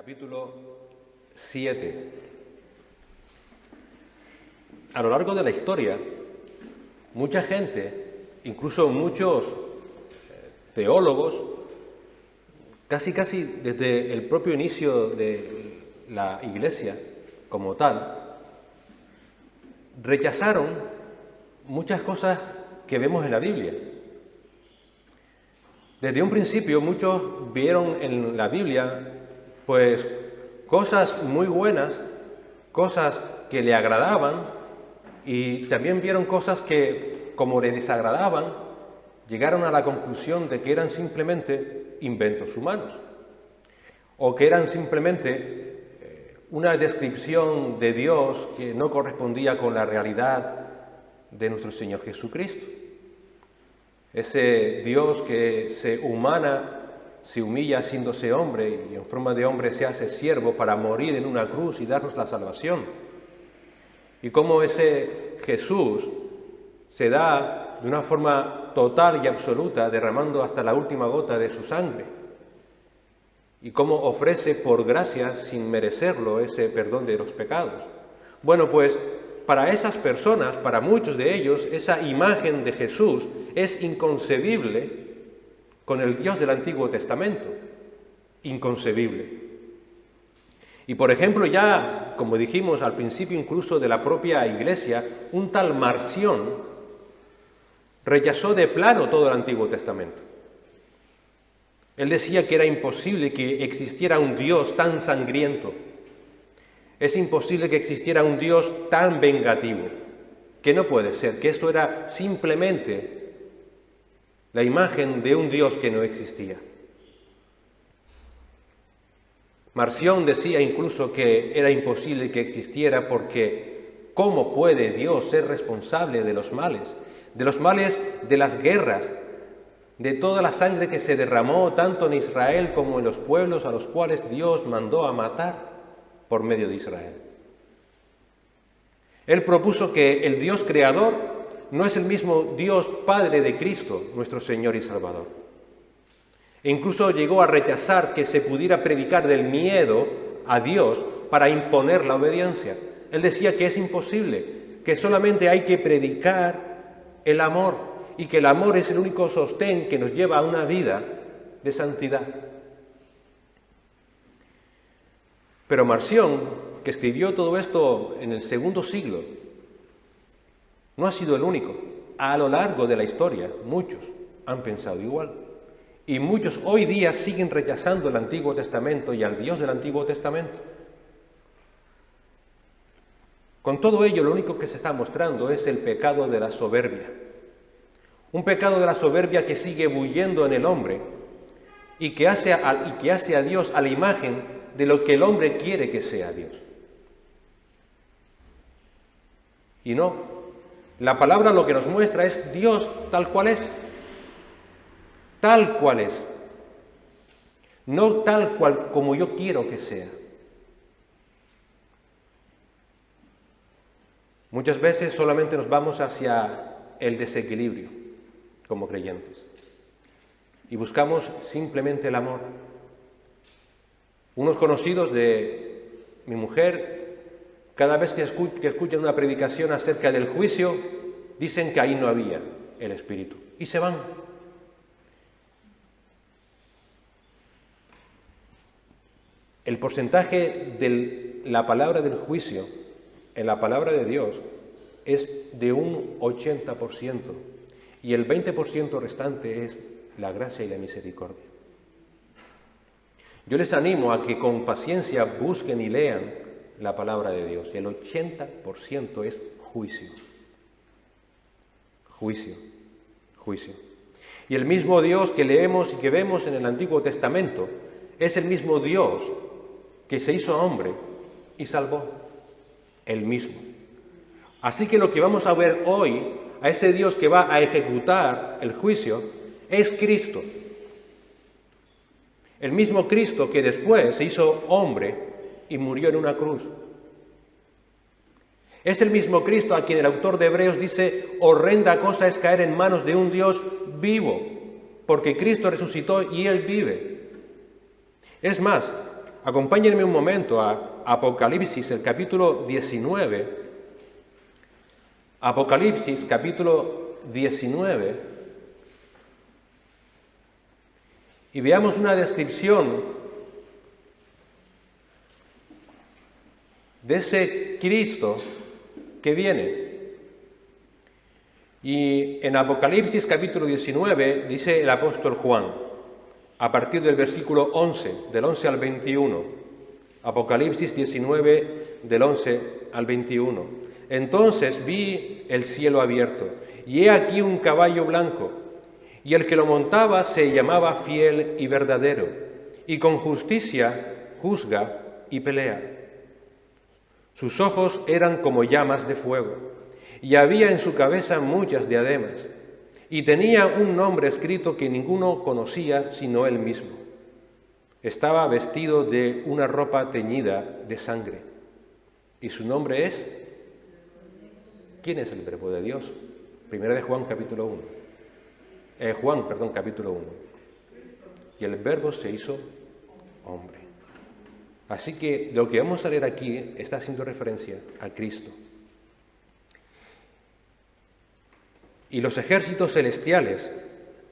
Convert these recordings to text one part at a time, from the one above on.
capítulo 7. A lo largo de la historia, mucha gente, incluso muchos teólogos, casi desde el propio inicio de la Iglesia como tal, rechazaron muchas cosas que vemos en la Biblia. Desde un principio muchos vieron en la Biblia pues cosas muy buenas, cosas que le agradaban, y también vieron cosas que, como le desagradaban, llegaron a la conclusión de que eran simplemente inventos humanos, o que eran simplemente una descripción de Dios que no correspondía con la realidad de nuestro Señor Jesucristo. Ese Dios que se humilla haciéndose hombre y en forma de hombre se hace siervo para morir en una cruz y darnos la salvación. Y cómo ese Jesús se da de una forma total y absoluta, derramando hasta la última gota de su sangre. Y cómo ofrece por gracia, sin merecerlo, ese perdón de los pecados. Bueno, pues para esas personas, para muchos de ellos, esa imagen de Jesús es inconcebible con el Dios del Antiguo Testamento. Inconcebible. Y por ejemplo, ya, como dijimos al principio incluso de la propia Iglesia, un tal Marción rechazó de plano todo el Antiguo Testamento. Él decía que era imposible que existiera un Dios tan sangriento. Es imposible que existiera un Dios tan vengativo, que no puede ser, que esto era simplemente la imagen de un Dios que no existía. Marción decía incluso que era imposible que existiera porque ¿cómo puede Dios ser responsable de los males de las guerras, de toda la sangre que se derramó tanto en Israel como en los pueblos a los cuales Dios mandó a matar por medio de Israel? Él propuso que el Dios creador no es el mismo Dios Padre de Cristo, nuestro Señor y Salvador. E incluso llegó a rechazar que se pudiera predicar del miedo a Dios para imponer la obediencia. Él decía que es imposible, que solamente hay que predicar el amor y que el amor es el único sostén que nos lleva a una vida de santidad. Pero Marción, que escribió todo esto en el segundo siglo, no ha sido el único. A lo largo de la historia, muchos han pensado igual. Y muchos hoy día siguen rechazando el Antiguo Testamento y al Dios del Antiguo Testamento. Con todo ello, lo único que se está mostrando es el pecado de la soberbia. Un pecado de la soberbia que sigue bullendo en el hombre y que hace a Dios a la imagen de lo que el hombre quiere que sea Dios. Y no. La palabra lo que nos muestra es Dios tal cual es. Tal cual es. No tal cual como yo quiero que sea. Muchas veces solamente nos vamos hacia el desequilibrio como creyentes. Y buscamos simplemente el amor. Unos conocidos de mi mujer, cada vez que escuchan una predicación acerca del juicio, dicen que ahí no había el Espíritu. Y se van. El porcentaje de la palabra del juicio en la palabra de Dios es de un 80%. Y el 20% restante es la gracia y la misericordia. Yo les animo a que con paciencia busquen y lean la palabra de Dios. El 80% es juicio. Juicio. Juicio. Y el mismo Dios que leemos y que vemos en el Antiguo Testamento es el mismo Dios que se hizo hombre y salvó. El mismo. Así que lo que vamos a ver hoy, a ese Dios que va a ejecutar el juicio, es Cristo. El mismo Cristo que después se hizo hombre y murió en una cruz. Es el mismo Cristo a quien el autor de Hebreos dice: horrenda cosa es caer en manos de un Dios vivo, porque Cristo resucitó y Él vive. Es más, Acompáñenme un momento a Apocalipsis, el capítulo 19. Apocalipsis, capítulo 19. Y veamos una descripción de ese Cristo que viene. Y en Apocalipsis capítulo 19 dice el apóstol Juan, a partir del versículo 11, del 11 al 21, Apocalipsis 19, del 11 al 21. Entonces vi el cielo abierto, y he aquí un caballo blanco, y el que lo montaba se llamaba Fiel y Verdadero, y con justicia juzga y pelea. Sus ojos eran como llamas de fuego, y había en su cabeza muchas diademas, y tenía un nombre escrito que ninguno conocía sino él mismo. Estaba vestido de una ropa teñida de sangre, y su nombre es... ¿Quién es el Verbo de Dios? Primera de Juan, capítulo 1. Capítulo 1. Y el Verbo se hizo hombre. Así que lo que vamos a leer aquí está haciendo referencia a Cristo. Y los ejércitos celestiales,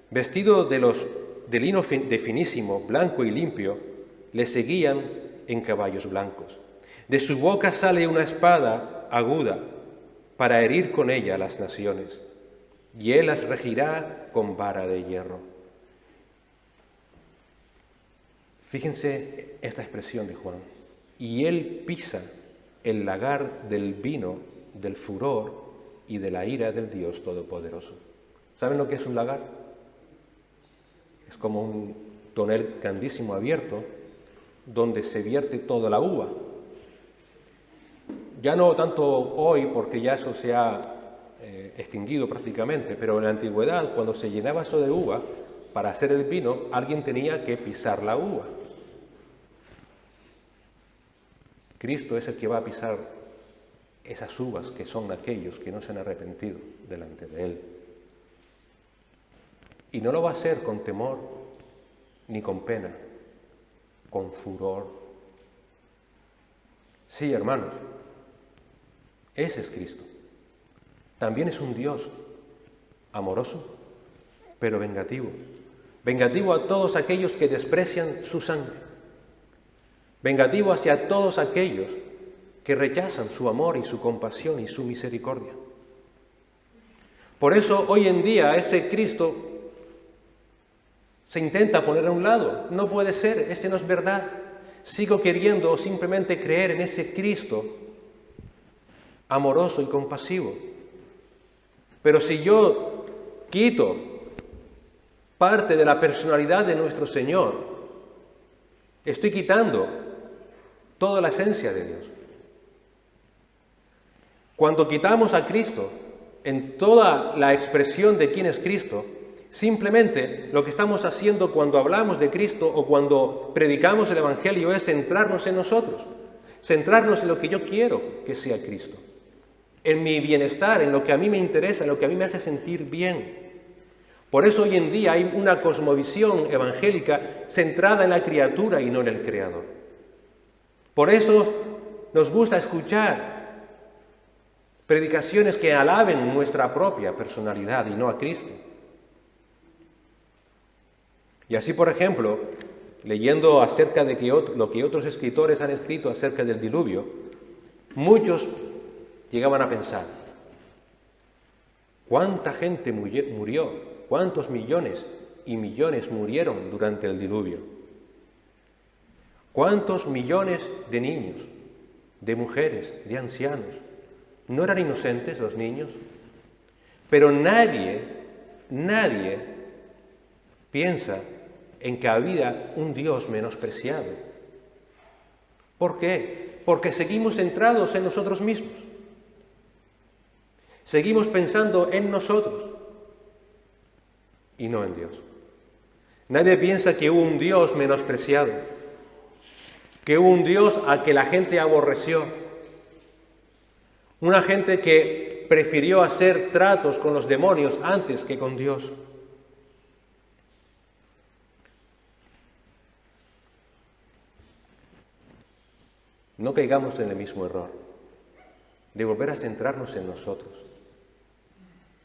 vestidos de lino de finísimo, blanco y limpio, le seguían en caballos blancos. De su boca sale una espada aguda para herir con ella a las naciones, y él las regirá con vara de hierro. Fíjense esta expresión de Juan. Y él pisa el lagar del vino, del furor y de la ira del Dios Todopoderoso. ¿Saben lo que es un lagar? Es como un tonel grandísimo abierto donde se vierte toda la uva. Ya no tanto hoy, porque ya eso se ha extinguido prácticamente, pero en la antigüedad, cuando se llenaba eso de uva, para hacer el vino, alguien tenía que pisar la uva. Cristo es el que va a pisar esas uvas que son aquellos que no se han arrepentido delante de Él. Y no lo va a hacer con temor ni con pena, con furor. Sí, hermanos, ese es Cristo. También es un Dios amoroso, pero vengativo. Vengativo a todos aquellos que desprecian su sangre. Vengativo hacia todos aquellos que rechazan su amor y su compasión y su misericordia. Por eso hoy en día ese Cristo se intenta poner a un lado. No puede ser, ese no es verdad. Sigo queriendo simplemente creer en ese Cristo amoroso y compasivo. Pero si yo quito parte de la personalidad de nuestro Señor, estoy quitando toda la esencia de Dios. Cuando quitamos a Cristo en toda la expresión de quién es Cristo, simplemente lo que estamos haciendo cuando hablamos de Cristo o cuando predicamos el Evangelio es centrarnos en nosotros, centrarnos en lo que yo quiero que sea Cristo, en mi bienestar, en lo que a mí me interesa, en lo que a mí me hace sentir bien. Por eso hoy en día hay una cosmovisión evangélica centrada en la criatura y no en el Creador. Por eso nos gusta escuchar predicaciones que alaben nuestra propia personalidad y no a Cristo. Y así, por ejemplo, leyendo acerca de lo que otros escritores han escrito acerca del diluvio, muchos llegaban a pensar, ¿cuánta gente murió? ¿Cuántos millones y millones murieron durante el diluvio? ¿Cuántos millones de niños, de mujeres, de ancianos? ¿No eran inocentes los niños? Pero nadie piensa en que había un Dios menospreciado. ¿Por qué? Porque seguimos centrados en nosotros mismos. Seguimos pensando en nosotros y no en Dios. Nadie piensa que hubo un Dios menospreciado, que hubo un Dios al que la gente aborreció, una gente que prefirió hacer tratos con los demonios antes que con Dios. no caigamos en el mismo error de volver a centrarnos en nosotros,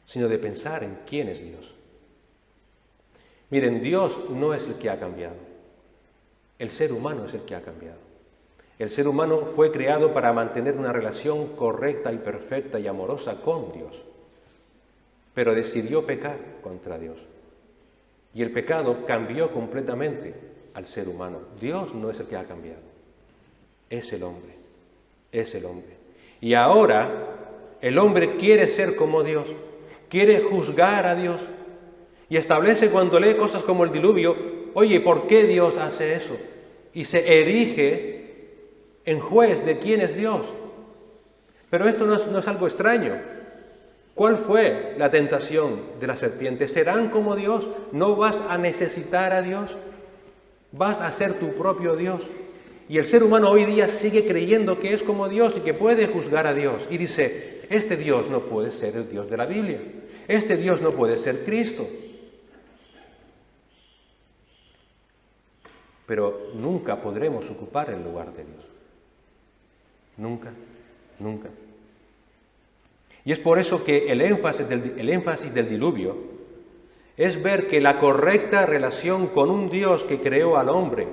sino de pensar en quién es Dios. Miren, Dios no es el que ha cambiado, el ser humano es el que ha cambiado. El ser humano fue creado para mantener una relación correcta y perfecta y amorosa con Dios, pero decidió pecar contra Dios. Y el pecado cambió completamente al ser humano. Dios no es el que ha cambiado, es el hombre, es el hombre. Y ahora el hombre quiere ser como Dios, quiere juzgar a Dios y establece cuando lee cosas como el diluvio, oye, ¿por qué Dios hace eso? Y se erige en juez de quién es Dios. Pero esto no es algo extraño. ¿Cuál fue la tentación de la serpiente? ¿Serán como Dios? ¿No vas a necesitar a Dios? ¿Vas a ser tu propio Dios? Y el ser humano hoy día sigue creyendo que es como Dios y que puede juzgar a Dios. Y dice, este Dios no puede ser el Dios de la Biblia. Este Dios no puede ser Cristo. Pero nunca podremos ocupar el lugar de Dios. Nunca, nunca. Y es por eso que el énfasis del diluvio es ver que la correcta relación con un Dios que creó al hombre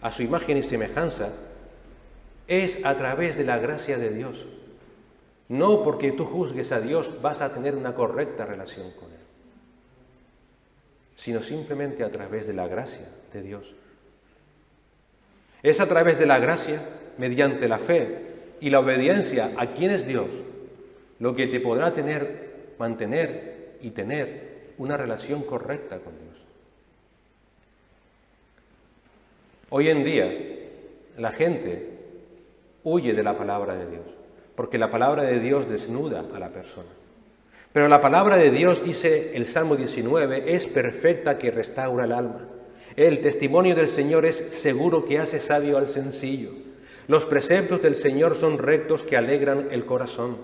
a su imagen y semejanza es a través de la gracia de Dios. No porque tú juzgues a Dios vas a tener una correcta relación con Él, sino simplemente a través de la gracia de Dios. Es a través de la gracia, mediante la fe y la obediencia a quien es Dios, lo que te podrá mantener y tener una relación correcta con Dios. Hoy en día, la gente huye de la palabra de Dios, porque la palabra de Dios desnuda a la persona. Pero la palabra de Dios, dice el Salmo 19, es perfecta que restaura el alma. El testimonio del Señor es seguro que hace sabio al sencillo. Los preceptos del Señor son rectos que alegran el corazón.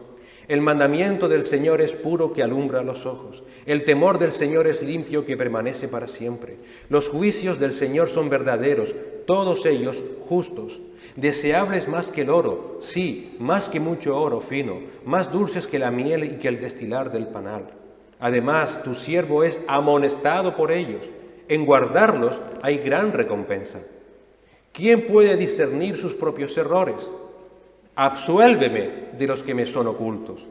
El mandamiento del Señor es puro que alumbra los ojos. El temor del Señor es limpio que permanece para siempre. Los juicios del Señor son verdaderos, todos ellos justos. Deseables más que el oro, sí, más que mucho oro fino, más dulces que la miel y que el destilar del panal. Además, tu siervo es amonestado por ellos. En guardarlos hay gran recompensa. ¿Quién puede discernir sus propios errores? Absuélveme de los que me son ocultos.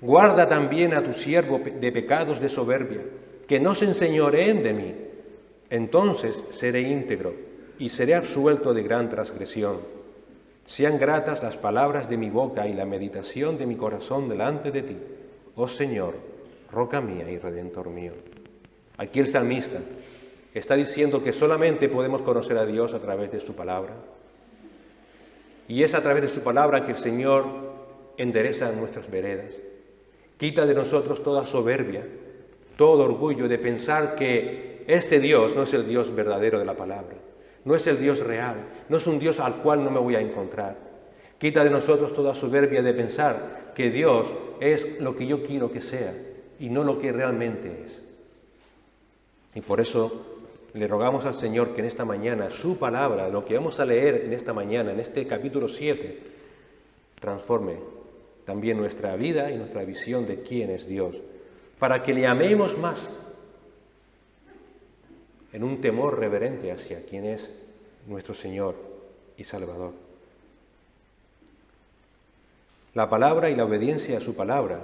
Guarda también a tu siervo de pecados de soberbia, que no se enseñoreen de mí. Entonces seré íntegro y seré absuelto de gran transgresión. Sean gratas las palabras de mi boca y la meditación de mi corazón delante de ti, oh Señor, roca mía y redentor mío. Aquí el salmista está diciendo que solamente podemos conocer a Dios a través de su palabra. Y es a través de su palabra que el Señor endereza nuestras veredas. Quita de nosotros toda soberbia, todo orgullo de pensar que este Dios no es el Dios verdadero de la palabra, no es el Dios real, no es un Dios al cual no me voy a encontrar. Quita de nosotros toda soberbia de pensar que Dios es lo que yo quiero que sea y no lo que realmente es. Y por eso le rogamos al Señor que en esta mañana su palabra, lo que vamos a leer en esta mañana, en este capítulo 7, transforme también nuestra vida y nuestra visión de quién es Dios, para que le amemos más en un temor reverente hacia quién es nuestro Señor y Salvador. La palabra y la obediencia a su palabra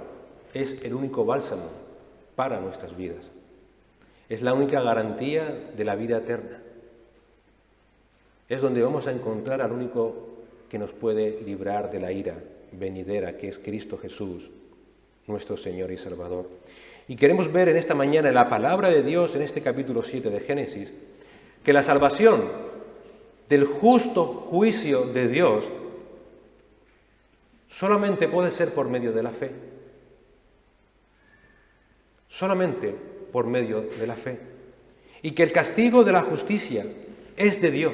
es el único bálsamo para nuestras vidas. Es la única garantía de la vida eterna. Es donde vamos a encontrar al único que nos puede librar de la ira venidera, que es Cristo Jesús, nuestro Señor y Salvador. Y queremos ver en esta mañana en la palabra de Dios, en este capítulo 7 de Génesis, que la salvación del justo juicio de Dios solamente puede ser por medio de la fe. Solamente por medio de la fe. Y que el castigo de la justicia es de Dios.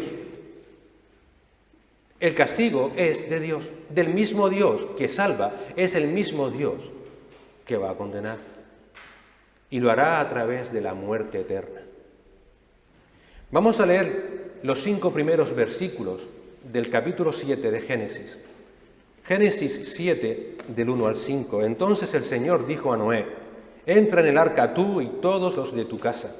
El castigo es de Dios. Del mismo Dios que salva, es el mismo Dios que va a condenar. Y lo hará a través de la muerte eterna. Vamos a leer los 5 primeros versículos del capítulo 7 de Génesis. Génesis 7, del 1 al 5. Entonces el Señor dijo a Noé: entra en el arca tú y todos los de tu casa,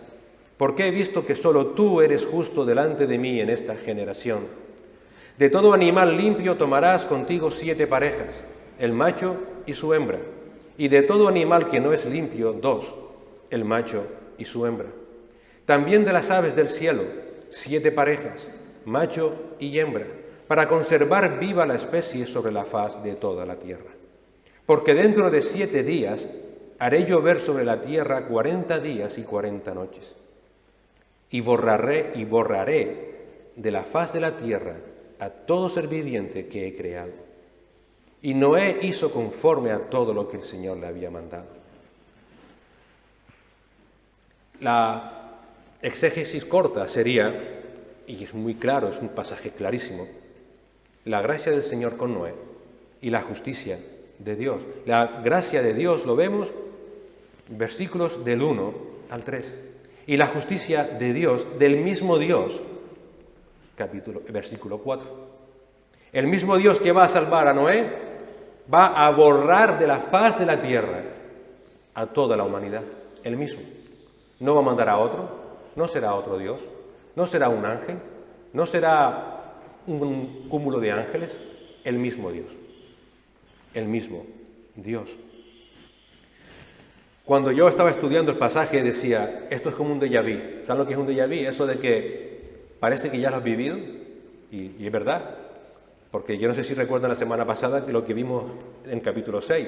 porque he visto que solo tú eres justo delante de mí en esta generación. De todo animal limpio tomarás contigo 7 parejas, el macho y su hembra, y de todo animal que no es limpio 2, el macho y su hembra. También de las aves del cielo 7 parejas, macho y hembra, para conservar viva la especie sobre la faz de toda la tierra. Porque dentro de 7 días haré llover sobre la tierra 40 días y 40 noches. Y borraré de la faz de la tierra a todo ser viviente que he creado. Y Noé hizo conforme a todo lo que el Señor le había mandado. La exégesis corta sería, y es muy claro, es un pasaje clarísimo, la gracia del Señor con Noé y la justicia de Dios. La gracia de Dios lo vemos versículos del 1 al 3. Y la justicia de Dios, del mismo Dios, versículo 4. El mismo Dios que va a salvar a Noé, va a borrar de la faz de la tierra a toda la humanidad. El mismo. No va a mandar a otro, no será otro Dios, no será un ángel, no será un cúmulo de ángeles, el mismo Dios. El mismo Dios. Cuando yo estaba estudiando el pasaje decía, esto es como un déjà vu. ¿Saben lo que es un déjà vu? Eso de que parece que ya lo has vivido, y es verdad, porque yo no sé si recuerdan la semana pasada que lo que vimos en capítulo 6.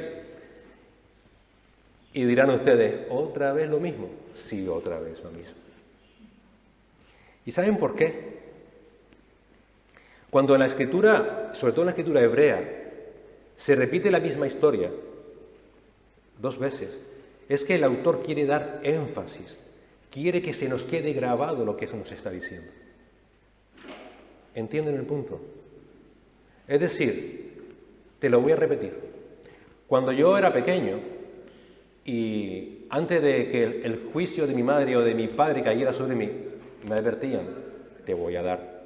Y dirán ustedes, ¿otra vez lo mismo? Sí, otra vez lo mismo. ¿Y saben por qué? Cuando en la Escritura, sobre todo en la Escritura hebrea, se repite la misma historia 2 veces, es que el autor quiere dar énfasis, quiere que se nos quede grabado lo que eso nos está diciendo. ¿Entienden el punto? Es decir, te lo voy a repetir. Cuando yo era pequeño, y antes de que el juicio de mi madre o de mi padre cayera sobre mí, me advertían, te voy a dar.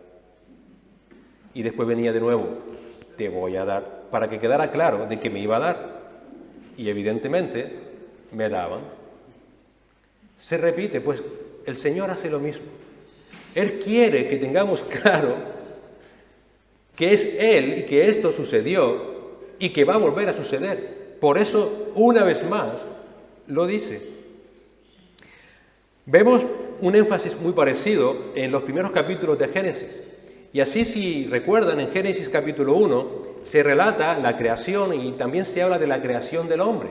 Y después venía de nuevo, te voy a dar, para que quedara claro de que me iba a dar. Y evidentemente me daban. Se repite, pues el Señor hace lo mismo. Él quiere que tengamos claro que es Él y que esto sucedió y que va a volver a suceder. Por eso, una vez más, lo dice. Vemos un énfasis muy parecido en los primeros capítulos de Génesis. Y así, si recuerdan, en Génesis capítulo 1 se relata la creación y también se habla de la creación del hombre.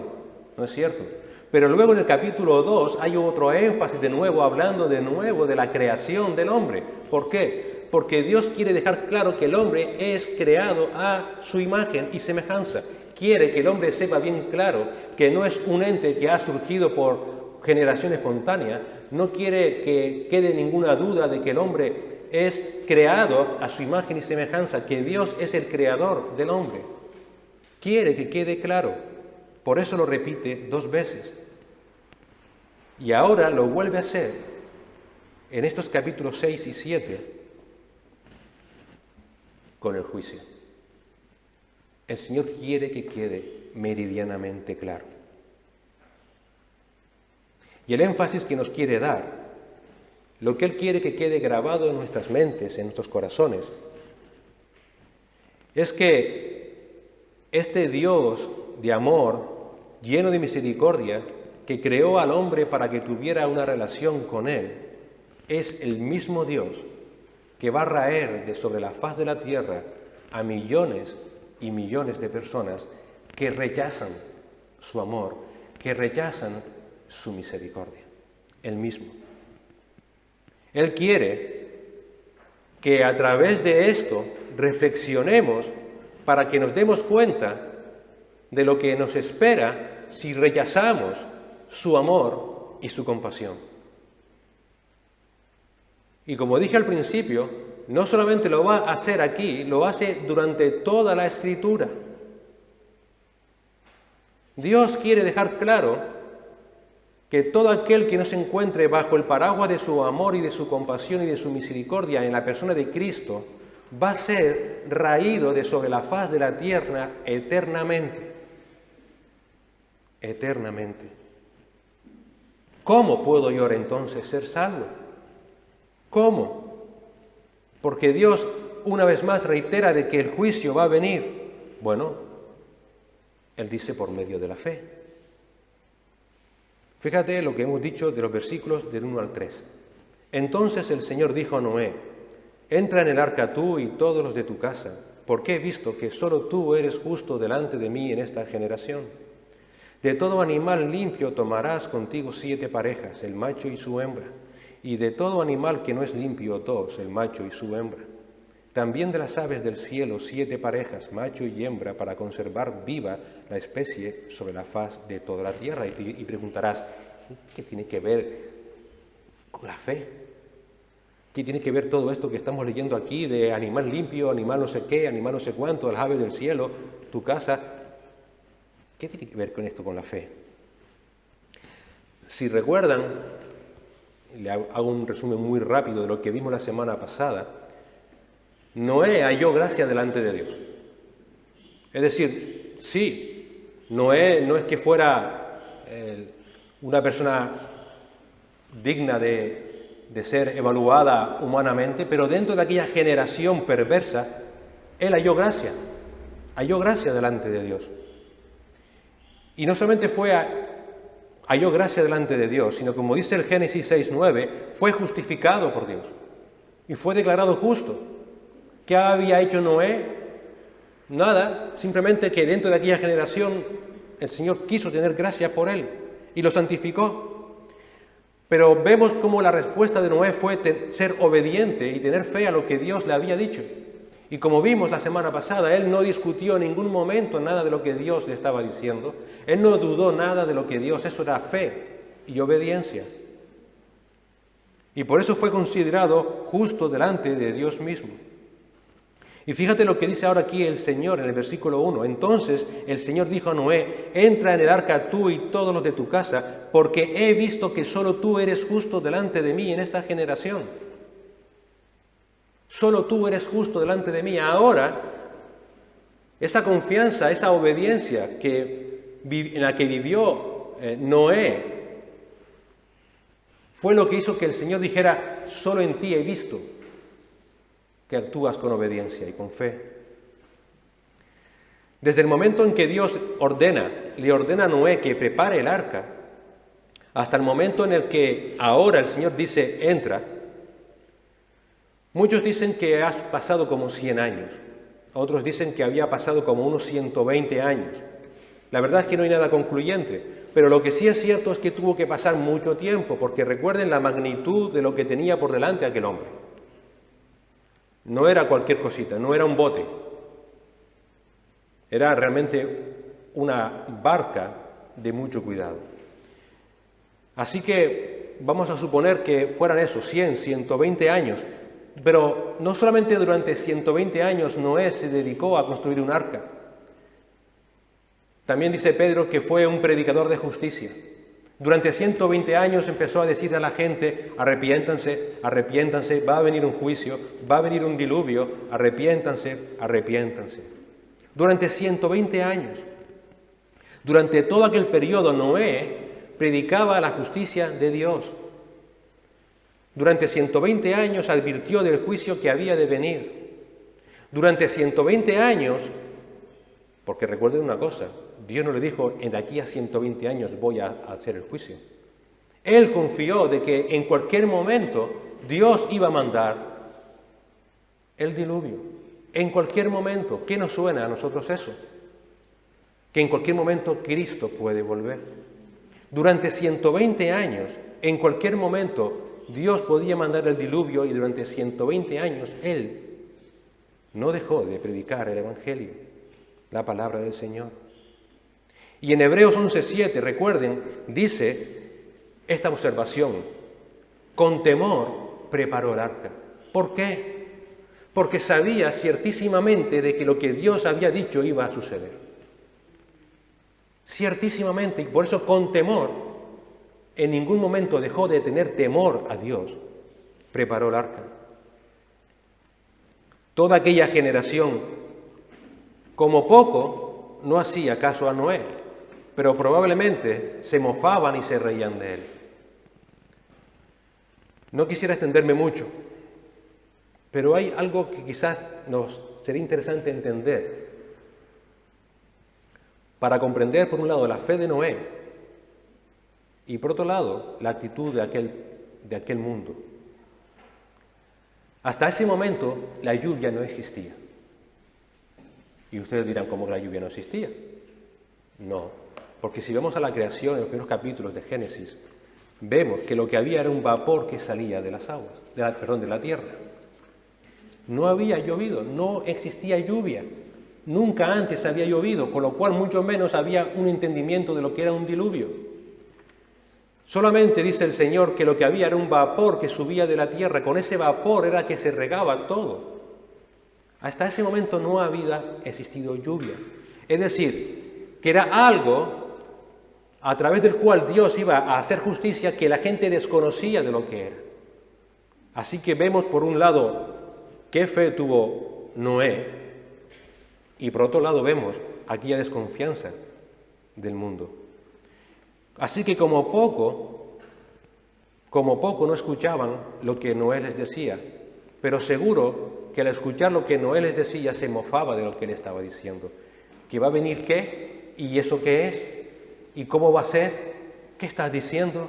¿No es cierto? Pero luego en el capítulo 2 hay otro énfasis de nuevo, hablando de nuevo de la creación del hombre. ¿Por qué? Porque Dios quiere dejar claro que el hombre es creado a su imagen y semejanza. Quiere que el hombre sepa bien claro que no es un ente que ha surgido por generación espontánea. No quiere que quede ninguna duda de que el hombre es creado a su imagen y semejanza, que Dios es el creador del hombre. Quiere que quede claro. Por eso lo repite 2 veces. Y ahora lo vuelve a hacer en estos capítulos 6 y 7 con el juicio. El Señor quiere que quede meridianamente claro. Y el énfasis que nos quiere dar, lo que Él quiere que quede grabado en nuestras mentes, en nuestros corazones, es que este Dios de amor, lleno de misericordia, que creó al hombre para que tuviera una relación con Él, es el mismo Dios que va a raer de sobre la faz de la tierra a millones y millones de personas que rechazan su amor, que rechazan su misericordia. Él mismo. Él quiere que a través de esto reflexionemos para que nos demos cuenta de lo que nos espera si rechazamos su amor y su compasión. Y como dije al principio, no solamente lo va a hacer aquí, lo hace durante toda la Escritura. Dios quiere dejar claro que todo aquel que no se encuentre bajo el paraguas de su amor y de su compasión y de su misericordia en la persona de Cristo, va a ser raído de sobre la faz de la tierra eternamente. Eternamente. ¿Cómo puedo yo ahora entonces ser salvo? ¿Cómo? Porque Dios una vez más reitera de que el juicio va a venir. Bueno, Él dice por medio de la fe. Fíjate lo que hemos dicho de los versículos del 1 al 3. Entonces el Señor dijo a Noé: entra en el arca tú y todos los de tu casa, porque he visto que solo tú eres justo delante de mí en esta generación. De todo animal limpio tomarás contigo 7 parejas, el macho y su hembra, y de todo animal que no es limpio 2, el macho y su hembra. También de las aves del cielo 7 parejas, macho y hembra, para conservar viva la especie sobre la faz de toda la tierra. Y preguntarás, ¿qué tiene que ver con la fe? ¿Qué tiene que ver todo esto que estamos leyendo aquí de animal limpio, animal no sé qué, animal no sé cuánto, las aves del cielo, tu casa? ¿Qué tiene que ver con esto, con la fe? Si recuerdan, le hago un resumen muy rápido de lo que vimos la semana pasada. Noé halló gracia delante de Dios. Es decir, sí, Noé no es que fuera una persona digna de ser evaluada humanamente, pero dentro de aquella generación perversa, él halló gracia delante de Dios. Y no solamente halló gracia delante de Dios, sino como dice el Génesis 6:9, fue justificado por Dios y fue declarado justo. ¿Qué había hecho Noé? Nada, simplemente que dentro de aquella generación el Señor quiso tener gracia por él y lo santificó. Pero vemos cómo la respuesta de Noé fue ser obediente y tener fe a lo que Dios le había dicho. Y como vimos la semana pasada, él no discutió en ningún momento nada de lo que Dios le estaba diciendo. Él no dudó nada de lo que Dios, eso era fe y obediencia. Y por eso fue considerado justo delante de Dios mismo. Y fíjate lo que dice ahora aquí el Señor en el versículo 1. Entonces el Señor dijo a Noé: entra en el arca tú y todos los de tu casa, porque he visto que solo tú eres justo delante de mí en esta generación. Solo tú eres justo delante de mí. Ahora, esa confianza, esa obediencia en la que vivió Noé, fue lo que hizo que el Señor dijera: solo en ti he visto que actúas con obediencia y con fe. Desde el momento en que Dios le ordena a Noé que prepare el arca, hasta el momento en el que ahora el Señor dice: entra, muchos dicen que ha pasado como 100 años, otros dicen que había pasado como unos 120 años. La verdad es que no hay nada concluyente, pero lo que sí es cierto es que tuvo que pasar mucho tiempo, porque recuerden la magnitud de lo que tenía por delante aquel hombre. No era cualquier cosita, no era un bote, era realmente una barca de mucho cuidado. Así que vamos a suponer que fueran esos 100, 120 años, pero no solamente durante 120 años Noé se dedicó a construir un arca. También dice Pedro que fue un predicador de justicia. Durante 120 años empezó a decir a la gente: arrepiéntanse, arrepiéntanse, va a venir un juicio, va a venir un diluvio, arrepiéntanse, arrepiéntanse. Durante 120 años, durante todo aquel periodo, Noé predicaba la justicia de Dios. Durante 120 años advirtió del juicio que había de venir. Durante 120 años, porque recuerden una cosa, Dios no le dijo: de aquí a 120 años voy a hacer el juicio. Él confió de que en cualquier momento Dios iba a mandar el diluvio. En cualquier momento. ¿Qué nos suena a nosotros eso? Que en cualquier momento Cristo puede volver. Durante 120 años, en cualquier momento, Dios podía mandar el diluvio, y durante 120 años Él no dejó de predicar el Evangelio, la palabra del Señor. Y en Hebreos 11:7, recuerden, dice esta observación: con temor preparó el arca. ¿Por qué? Porque sabía ciertísimamente de que lo que Dios había dicho iba a suceder. Ciertísimamente, y por eso con temor, en ningún momento dejó de tener temor a Dios, preparó el arca. Toda aquella generación, como poco, no hacía caso a Noé, pero probablemente se mofaban y se reían de él. No quisiera extenderme mucho, pero hay algo que quizás nos sería interesante entender para comprender, por un lado, la fe de Noé y, por otro lado, la actitud de aquel mundo. Hasta ese momento, la lluvia no existía. Y ustedes dirán, ¿cómo que la lluvia no existía? No, porque si vemos a la creación en los primeros capítulos de Génesis, vemos que lo que había era un vapor que salía de las aguas, de la tierra. No había llovido, no existía lluvia. Nunca antes había llovido, con lo cual mucho menos había un entendimiento de lo que era un diluvio. Solamente dice el Señor que lo que había era un vapor que subía de la tierra, con ese vapor era que se regaba todo. Hasta ese momento no había existido lluvia. Es decir, que era algo a través del cual Dios iba a hacer justicia que la gente desconocía de lo que era. Así que vemos por un lado qué fe tuvo Noé y por otro lado vemos aquella desconfianza del mundo. Así que como poco no escuchaban lo que Noé les decía, pero seguro que al escuchar lo que Noé les decía se mofaba de lo que él estaba diciendo. ¿Que va a venir qué? ¿Y eso qué es? ¿Y cómo va a ser? ¿Qué estás diciendo?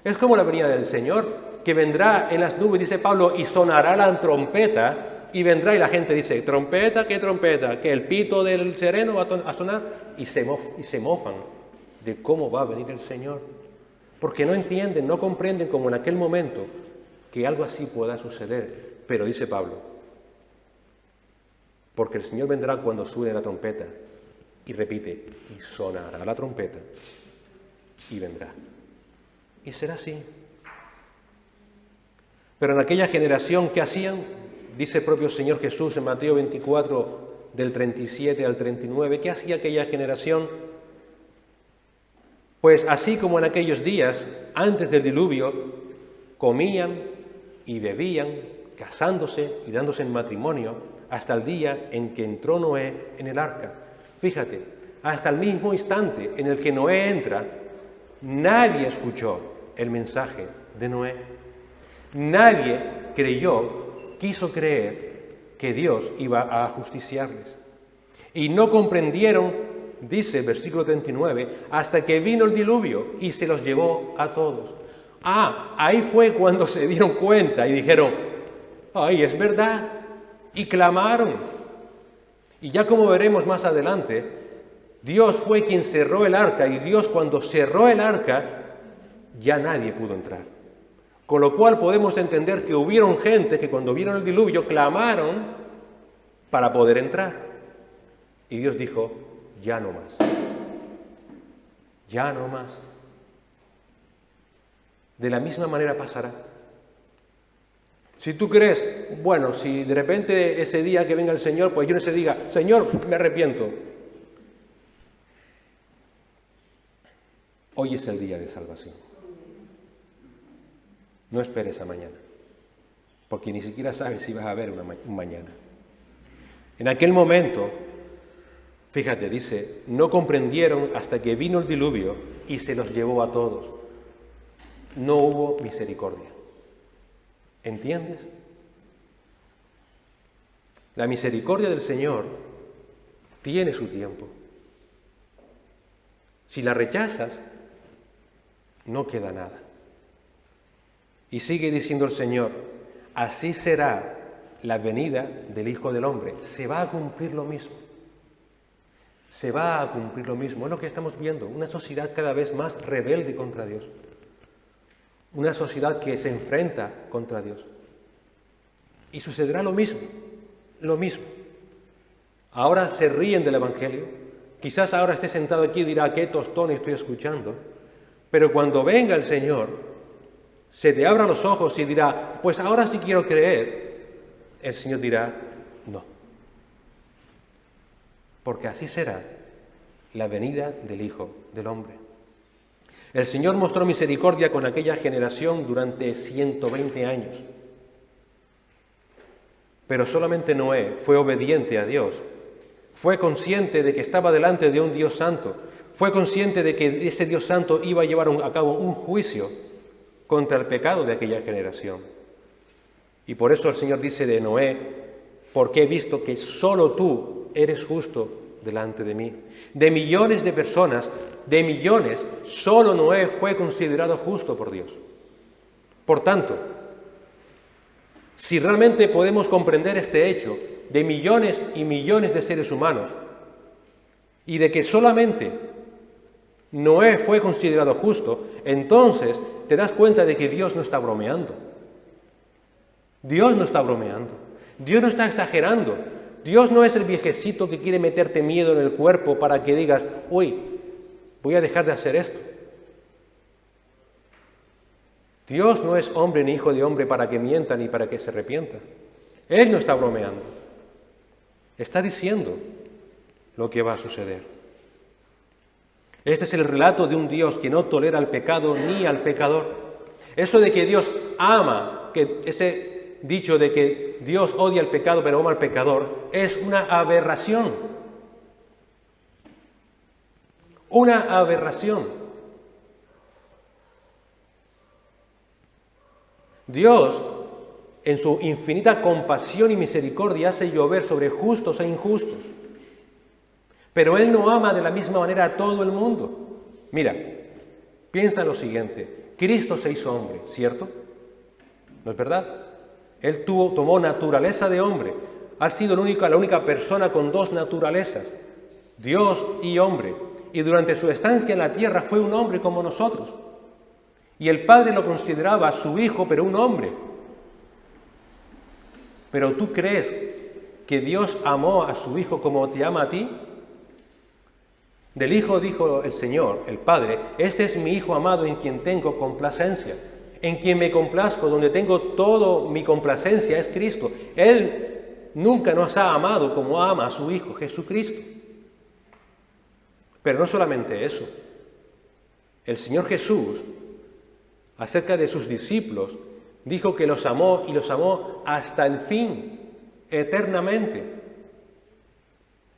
Es como la venida del Señor, que vendrá en las nubes, dice Pablo, y sonará la trompeta, y vendrá y la gente dice, ¿trompeta? ¿Qué trompeta? ¿Que el pito del sereno va a sonar? Y se mofan de cómo va a venir el Señor, porque no entienden, no comprenden como en aquel momento que algo así pueda suceder. Pero dice Pablo, porque el Señor vendrá cuando suene la trompeta, y repite, y sonará la trompeta, y vendrá. Y será así. Pero en aquella generación, ¿qué hacían? Dice el propio Señor Jesús en Mateo 24, del 37 al 39, ¿qué hacía aquella generación? Pues así como en aquellos días, antes del diluvio, comían y bebían, casándose y dándose en matrimonio, hasta el día en que entró Noé en el arca. Fíjate, hasta el mismo instante en el que Noé entra, nadie escuchó el mensaje de Noé. Nadie quiso creer que Dios iba a justiciarles. Y no comprendieron, dice el versículo 39, hasta que vino el diluvio y se los llevó a todos. Ahí fue cuando se dieron cuenta y dijeron, ¡ay, es verdad! Y clamaron. Y ya como veremos más adelante, Dios fue quien cerró el arca, y Dios cuando cerró el arca, ya nadie pudo entrar. Con lo cual podemos entender que hubieron gente que cuando vieron el diluvio clamaron para poder entrar. Y Dios dijo, ya no más. Ya no más. De la misma manera pasará. Si tú crees, bueno, si de repente ese día que venga el Señor, pues yo no se diga, Señor, me arrepiento. Hoy es el día de salvación. No esperes a mañana, porque ni siquiera sabes si vas a ver un mañana. En aquel momento, fíjate, dice, no comprendieron hasta que vino el diluvio y se los llevó a todos. No hubo misericordia. ¿Entiendes? La misericordia del Señor tiene su tiempo. Si la rechazas, no queda nada. Y sigue diciendo el Señor, así será la venida del Hijo del Hombre. Se va a cumplir lo mismo. Se va a cumplir lo mismo. Es lo que estamos viendo, una sociedad cada vez más rebelde contra Dios. Una sociedad que se enfrenta contra Dios. Y sucederá lo mismo, lo mismo. Ahora se ríen del Evangelio. Quizás ahora esté sentado aquí y dirá, qué tostón estoy escuchando. Pero cuando venga el Señor, se te abran los ojos y dirá, pues ahora sí quiero creer. El Señor dirá, no. Porque así será la venida del Hijo del Hombre. El Señor mostró misericordia con aquella generación durante 120 años. Pero solamente Noé fue obediente a Dios. Fue consciente de que estaba delante de un Dios santo. Fue consciente de que ese Dios santo iba a llevar a cabo un juicio contra el pecado de aquella generación. Y por eso el Señor dice de Noé, porque he visto que solo tú eres justo delante de mí. De millones de personas, de millones, solo Noé fue considerado justo por Dios. Por tanto, si realmente podemos comprender este hecho de millones y millones de seres humanos y de que solamente Noé fue considerado justo, entonces te das cuenta de que Dios no está bromeando. Dios no está bromeando. Dios no está exagerando. Dios no es el viejecito que quiere meterte miedo en el cuerpo para que digas, uy, voy a dejar de hacer esto. Dios no es hombre ni hijo de hombre para que mienta ni para que se arrepienta. Él no está bromeando. Está diciendo lo que va a suceder. Este es el relato de un Dios que no tolera al pecado ni al pecador. Eso de que Dios ama, que ese dicho de que Dios odia al pecado pero ama al pecador, es una aberración. Una aberración. Dios, en su infinita compasión y misericordia, hace llover sobre justos e injustos. Pero Él no ama de la misma manera a todo el mundo. Mira, piensa en lo siguiente. Cristo se hizo hombre, ¿cierto? ¿No es verdad? Él tomó naturaleza de hombre. Ha sido la única persona con dos naturalezas, Dios y hombre. Y durante su estancia en la tierra fue un hombre como nosotros. Y el Padre lo consideraba su hijo, pero un hombre. ¿Pero tú crees que Dios amó a su hijo como te ama a ti? Del Hijo dijo el Señor, el Padre, este es mi Hijo amado en quien tengo complacencia, en quien me complazco, donde tengo todo mi complacencia, es Cristo. Él nunca nos ha amado como ama a su Hijo, Jesucristo. Pero no solamente eso. El Señor Jesús, acerca de sus discípulos, dijo que los amó y los amó hasta el fin, eternamente.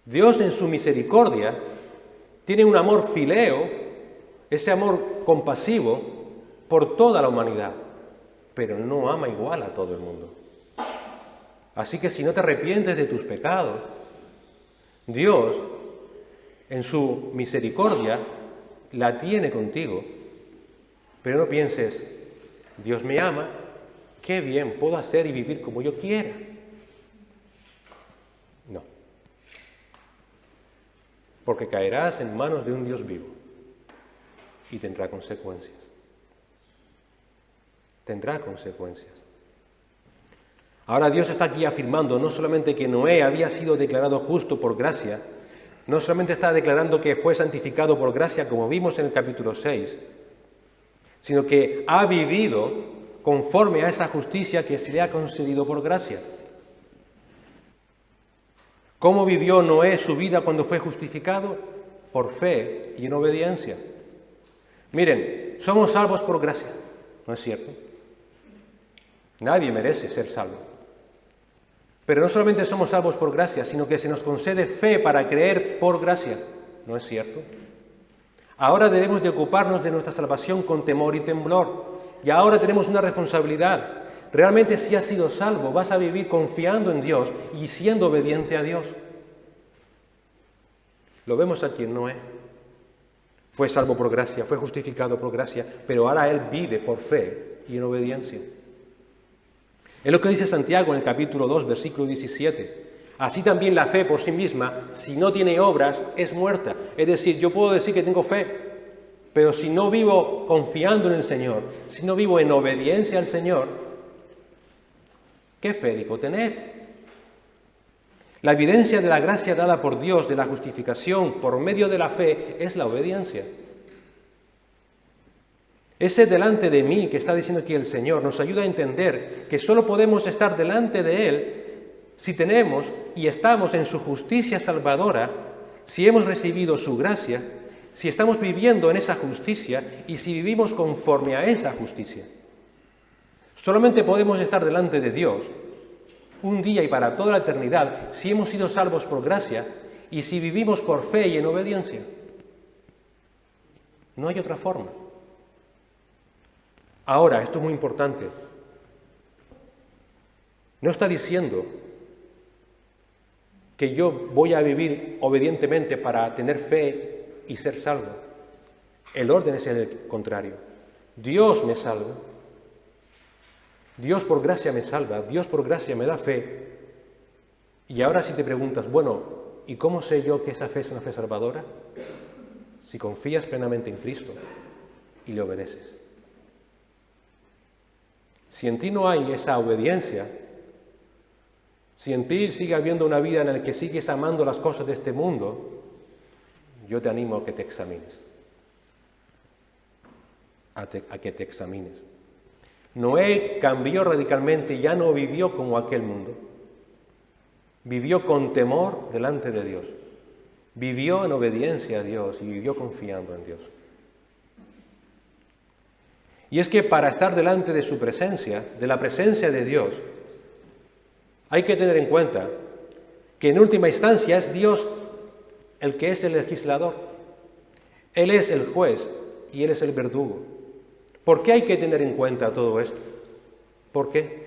Dios en su misericordia tiene un amor fileo, ese amor compasivo por toda la humanidad, pero no ama igual a todo el mundo. Así que si no te arrepientes de tus pecados, Dios en su misericordia la tiene contigo. Pero no pienses, Dios me ama, qué bien, puedo hacer y vivir como yo quiera. No. Porque caerás en manos de un Dios vivo y tendrá consecuencias. Tendrá consecuencias. Ahora Dios está aquí afirmando no solamente que Noé había sido declarado justo por gracia, no solamente está declarando que fue santificado por gracia, como vimos en el capítulo 6, sino que ha vivido conforme a esa justicia que se le ha concedido por gracia. ¿Cómo vivió Noé su vida cuando fue justificado? Por fe y en obediencia. Miren, somos salvos por gracia, ¿no es cierto? Nadie merece ser salvo. Pero no solamente somos salvos por gracia, sino que se nos concede fe para creer por gracia, ¿no es cierto? Ahora debemos de ocuparnos de nuestra salvación con temor y temblor. Y ahora tenemos una responsabilidad. Realmente si has sido salvo, vas a vivir confiando en Dios y siendo obediente a Dios. Lo vemos aquí en Noé. Fue salvo por gracia, fue justificado por gracia, pero ahora él vive por fe y en obediencia. Es lo que dice Santiago en el capítulo 2, versículo 17. Así también la fe por sí misma, si no tiene obras, es muerta. Es decir, yo puedo decir que tengo fe, pero si no vivo confiando en el Señor, si no vivo en obediencia al Señor, ¿qué fe digo tener? La evidencia de la gracia dada por Dios, de la justificación por medio de la fe, es la obediencia. Ese delante de mí que está diciendo aquí el Señor nos ayuda a entender que solo podemos estar delante de Él si tenemos y estamos en su justicia salvadora, si hemos recibido su gracia, si estamos viviendo en esa justicia y si vivimos conforme a esa justicia. Solamente podemos estar delante de Dios un día y para toda la eternidad, si hemos sido salvos por gracia y si vivimos por fe y en obediencia. No hay otra forma. Ahora, esto es muy importante. No está diciendo que yo voy a vivir obedientemente para tener fe y ser salvo. El orden es el contrario. Dios me salva. Dios por gracia me salva. Dios por gracia me da fe. Y ahora si te preguntas, bueno, ¿y cómo sé yo que esa fe es una fe salvadora? Si confías plenamente en Cristo y le obedeces. Si en ti no hay esa obediencia, si en ti sigue habiendo una vida en la que sigues amando las cosas de este mundo, yo te animo a que te examines. A que te examines. Noé cambió radicalmente y ya no vivió como aquel mundo. Vivió con temor delante de Dios. Vivió en obediencia a Dios y vivió confiando en Dios. Y es que para estar delante de su presencia, de la presencia de Dios, hay que tener en cuenta que en última instancia es Dios el que es el legislador. Él es el juez y Él es el verdugo. ¿Por qué hay que tener en cuenta todo esto? ¿Por qué?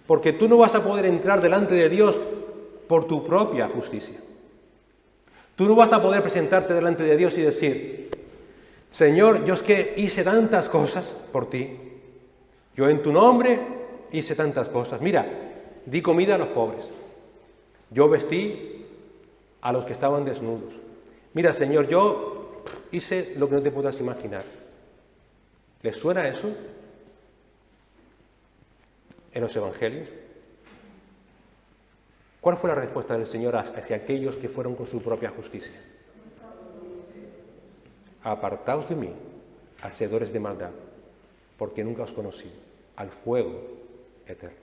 Porque tú no vas a poder entrar delante de Dios por tu propia justicia. Tú no vas a poder presentarte delante de Dios y decir, Señor, yo es que hice tantas cosas por ti. Yo en tu nombre hice tantas cosas. Mira, di comida a los pobres. Yo vestí a los que estaban desnudos. Mira, Señor, yo hice lo que no te puedas imaginar. ¿Les suena eso en los evangelios? ¿Cuál fue la respuesta del Señor hacia aquellos que fueron con su propia justicia? Apartaos de mí, hacedores de maldad, porque nunca os conocí, al fuego eterno,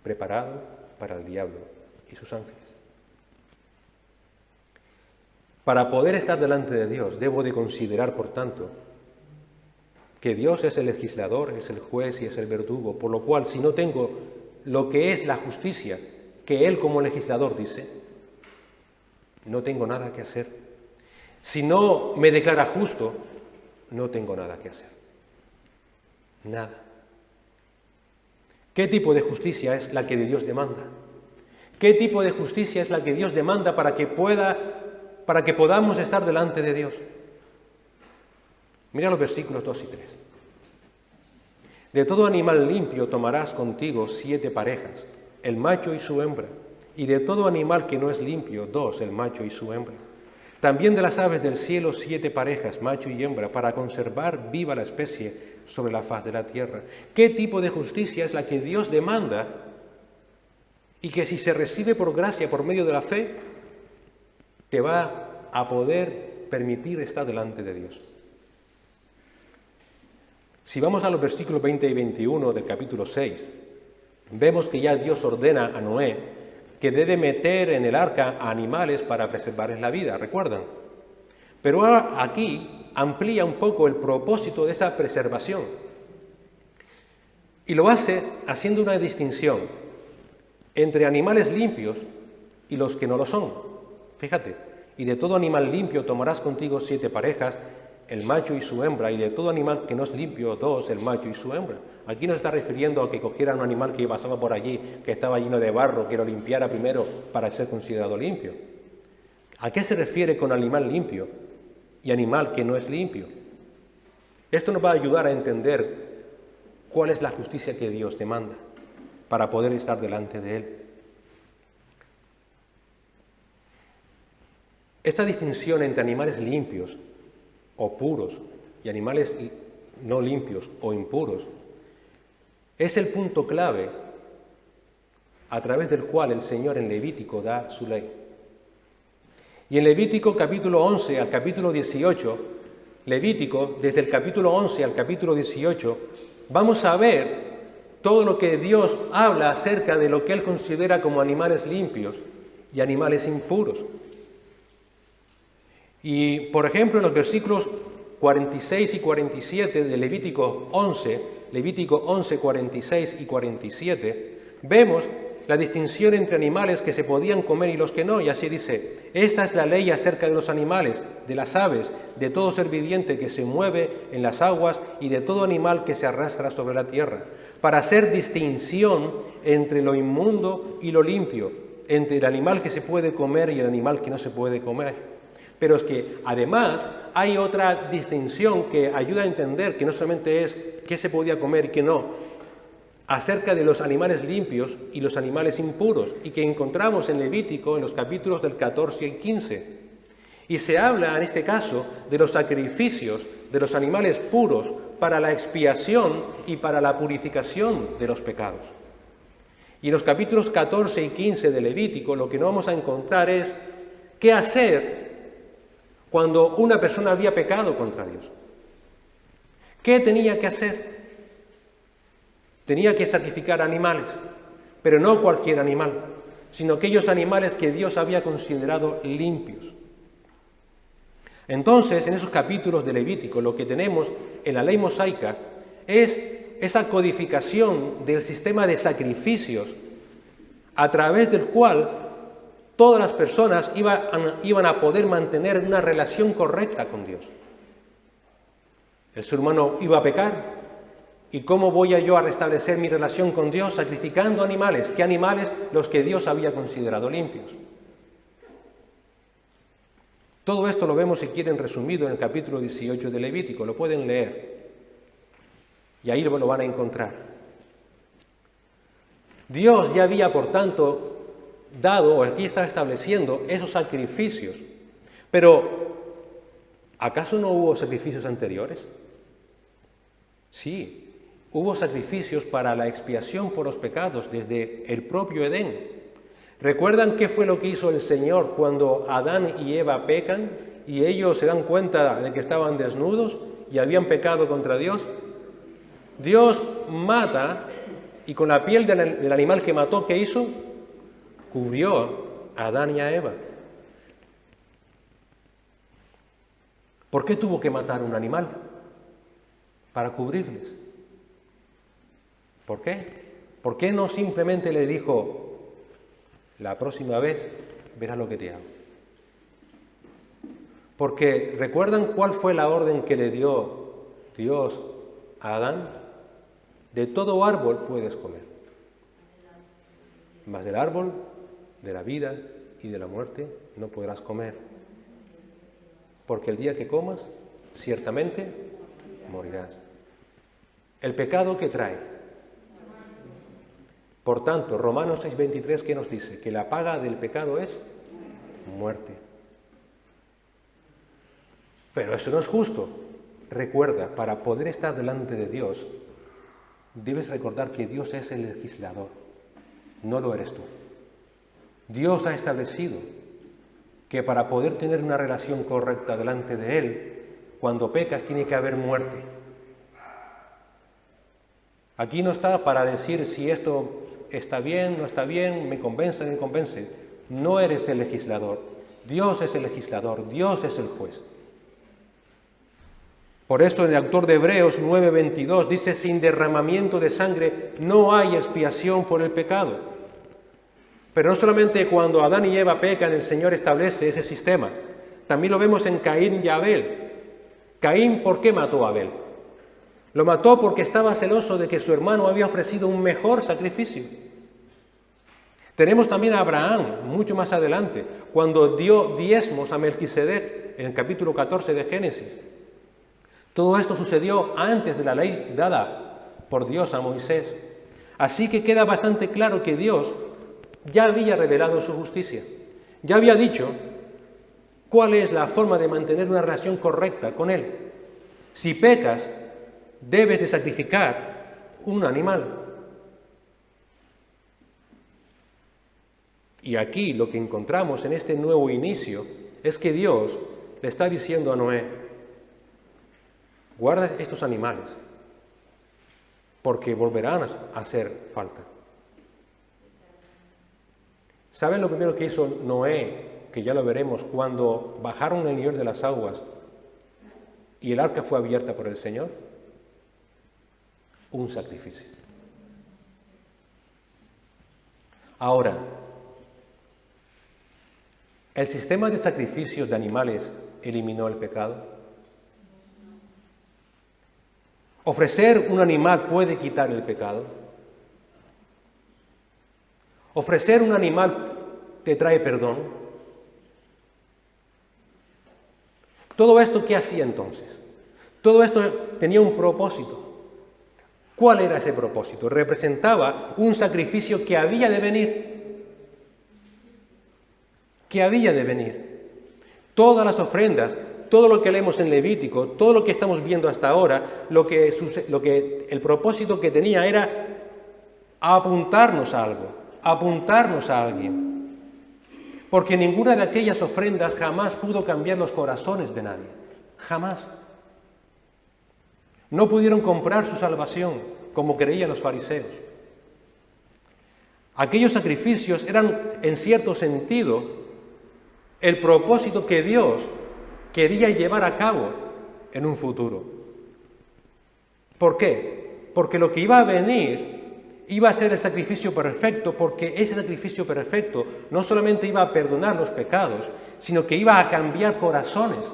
preparado para el diablo y sus ángeles. Para poder estar delante de Dios, debo de considerar, por tanto, que Dios es el legislador, es el juez y es el verdugo, por lo cual, si no tengo lo que es la justicia que Él como legislador dice, no tengo nada que hacer. Si no me declara justo, no tengo nada que hacer. Nada. ¿Qué tipo de justicia es la que Dios demanda? ¿Qué tipo de justicia es la que Dios demanda para que podamos estar delante de Dios? Mira los versículos 2 y 3. De todo animal limpio tomarás contigo 7 parejas, el macho y su hembra, y de todo animal que no es limpio, 2, el macho y su hembra. También de las aves del cielo 7 parejas, macho y hembra, para conservar viva la especie sobre la faz de la tierra. ¿Qué tipo de justicia es la que Dios demanda y que si se recibe por gracia, por medio de la fe, te va a poder permitir estar delante de Dios? Si vamos a los versículos 20 y 21 del capítulo 6, vemos que ya Dios ordena a Noé que debe meter en el arca a animales para preservarles la vida, ¿recuerdan? Pero ahora aquí amplía un poco el propósito de esa preservación. Y lo hace haciendo una distinción entre animales limpios y los que no lo son. Fíjate, y de todo animal limpio tomarás contigo 7 parejas, el macho y su hembra, y de todo animal que no es limpio, 2, el macho y su hembra. Aquí no se está refiriendo a que cogieran un animal que pasaba por allí, que estaba lleno de barro, que lo limpiara primero para ser considerado limpio. ¿A qué se refiere con animal limpio y animal que no es limpio? Esto nos va a ayudar a entender cuál es la justicia que Dios demanda para poder estar delante de Él. Esta distinción entre animales limpios o puros y animales no limpios o impuros es el punto clave a través del cual el Señor en Levítico da su ley. Y en Levítico capítulo 11 al capítulo 18, Levítico, desde el capítulo 11 al capítulo 18, vamos a ver todo lo que Dios habla acerca de lo que Él considera como animales limpios y animales impuros. Y, por ejemplo, en los versículos 46 y 47 de Levítico 11, 46 y 47, vemos la distinción entre animales que se podían comer y los que no, y así dice: esta es la ley acerca de los animales, de las aves, de todo ser viviente que se mueve en las aguas y de todo animal que se arrastra sobre la tierra, para hacer distinción entre lo inmundo y lo limpio, entre el animal que se puede comer y el animal que no se puede comer. Pero es que además hay otra distinción que ayuda a entender que no solamente es qué se podía comer y qué no, acerca de los animales limpios y los animales impuros, y que encontramos en Levítico en los capítulos del 14 y 15. Y se habla en este caso de los sacrificios de los animales puros para la expiación y para la purificación de los pecados. Y en los capítulos 14 y 15 de Levítico lo que no vamos a encontrar es qué hacer cuando una persona había pecado contra Dios. ¿Qué tenía que hacer? Tenía que sacrificar animales, pero no cualquier animal, sino aquellos animales que Dios había considerado limpios. Entonces, en esos capítulos de Levítico, lo que tenemos en la ley mosaica es esa codificación del sistema de sacrificios a través del cual todas las personas iban a poder mantener una relación correcta con Dios. El ser humano iba a pecar. ¿Y cómo voy yo a restablecer mi relación con Dios? Sacrificando animales. ¿Qué animales? Los que Dios había considerado limpios. Todo esto lo vemos, si quieren, resumido en el capítulo 18 de Levítico. Lo pueden leer. Y ahí lo van a encontrar. Dios ya había, por tanto, dado, o aquí está estableciendo, esos sacrificios. Pero, ¿acaso no hubo sacrificios anteriores? Sí. Hubo sacrificios para la expiación por los pecados desde el propio Edén. ¿Recuerdan qué fue lo que hizo el Señor cuando Adán y Eva pecan y ellos se dan cuenta de que estaban desnudos y habían pecado contra Dios? Dios mata y con la piel del animal que mató, ¿qué hizo? Cubrió a Adán y a Eva. ¿Por qué tuvo que matar un animal? Para cubrirles. ¿Por qué? ¿Por qué no simplemente le dijo: la próxima vez verás lo que te hago? Porque ¿recuerdan cuál fue la orden que le dio Dios a Adán? De todo árbol puedes comer, mas del árbol de la vida y de la muerte no podrás comer, porque el día que comas, ciertamente morirás. El pecado que trae. Por tanto, Romanos 6:23, ¿qué nos dice? Que la paga del pecado es muerte. Pero eso no es justo. Recuerda, para poder estar delante de Dios, debes recordar que Dios es el legislador, no lo eres tú. Dios ha establecido que para poder tener una relación correcta delante de Él, cuando pecas tiene que haber muerte. Aquí no está para decir si esto está bien, no está bien, me convence, no me convence. No eres el legislador. Dios es el legislador, Dios es el juez. Por eso el autor de Hebreos 9:22 dice: sin derramamiento de sangre no hay expiación por el pecado. Pero no solamente cuando Adán y Eva pecan el Señor establece ese sistema. También lo vemos en Caín y Abel. Caín, ¿por qué mató a Abel? Lo mató porque estaba celoso de que su hermano había ofrecido un mejor sacrificio. Tenemos también a Abraham, mucho más adelante, cuando dio diezmos a Melquisedec, en el capítulo 14 de Génesis. Todo esto sucedió antes de la ley dada por Dios a Moisés. Así que queda bastante claro que Dios ya había revelado su justicia. Ya había dicho cuál es la forma de mantener una relación correcta con Él. Si pecas, debes de sacrificar un animal. Y aquí lo que encontramos en este nuevo inicio es que Dios le está diciendo a Noé: guarda estos animales, porque volverán a hacer falta. ¿Saben lo primero que hizo Noé? Que ya lo veremos, cuando bajaron el nivel de las aguas y el arca fue abierta por el Señor. Un sacrificio. Ahora, ¿el sistema de sacrificios de animales eliminó el pecado? ¿Ofrecer un animal puede quitar el pecado? ¿Ofrecer un animal te trae perdón? ¿Todo esto qué hacía entonces? Todo esto tenía un propósito. ¿Cuál era ese propósito? Representaba un sacrificio que había de venir. Que había de venir. Todas las ofrendas, todo lo que leemos en Levítico, todo lo que estamos viendo hasta ahora, el propósito que tenía era apuntarnos a algo, apuntarnos a alguien. Porque ninguna de aquellas ofrendas jamás pudo cambiar los corazones de nadie. Jamás. No pudieron comprar su salvación, como creían los fariseos. Aquellos sacrificios eran, en cierto sentido, el propósito que Dios quería llevar a cabo en un futuro. ¿Por qué? Porque lo que iba a venir iba a ser el sacrificio perfecto, porque ese sacrificio perfecto no solamente iba a perdonar los pecados, sino que iba a cambiar corazones.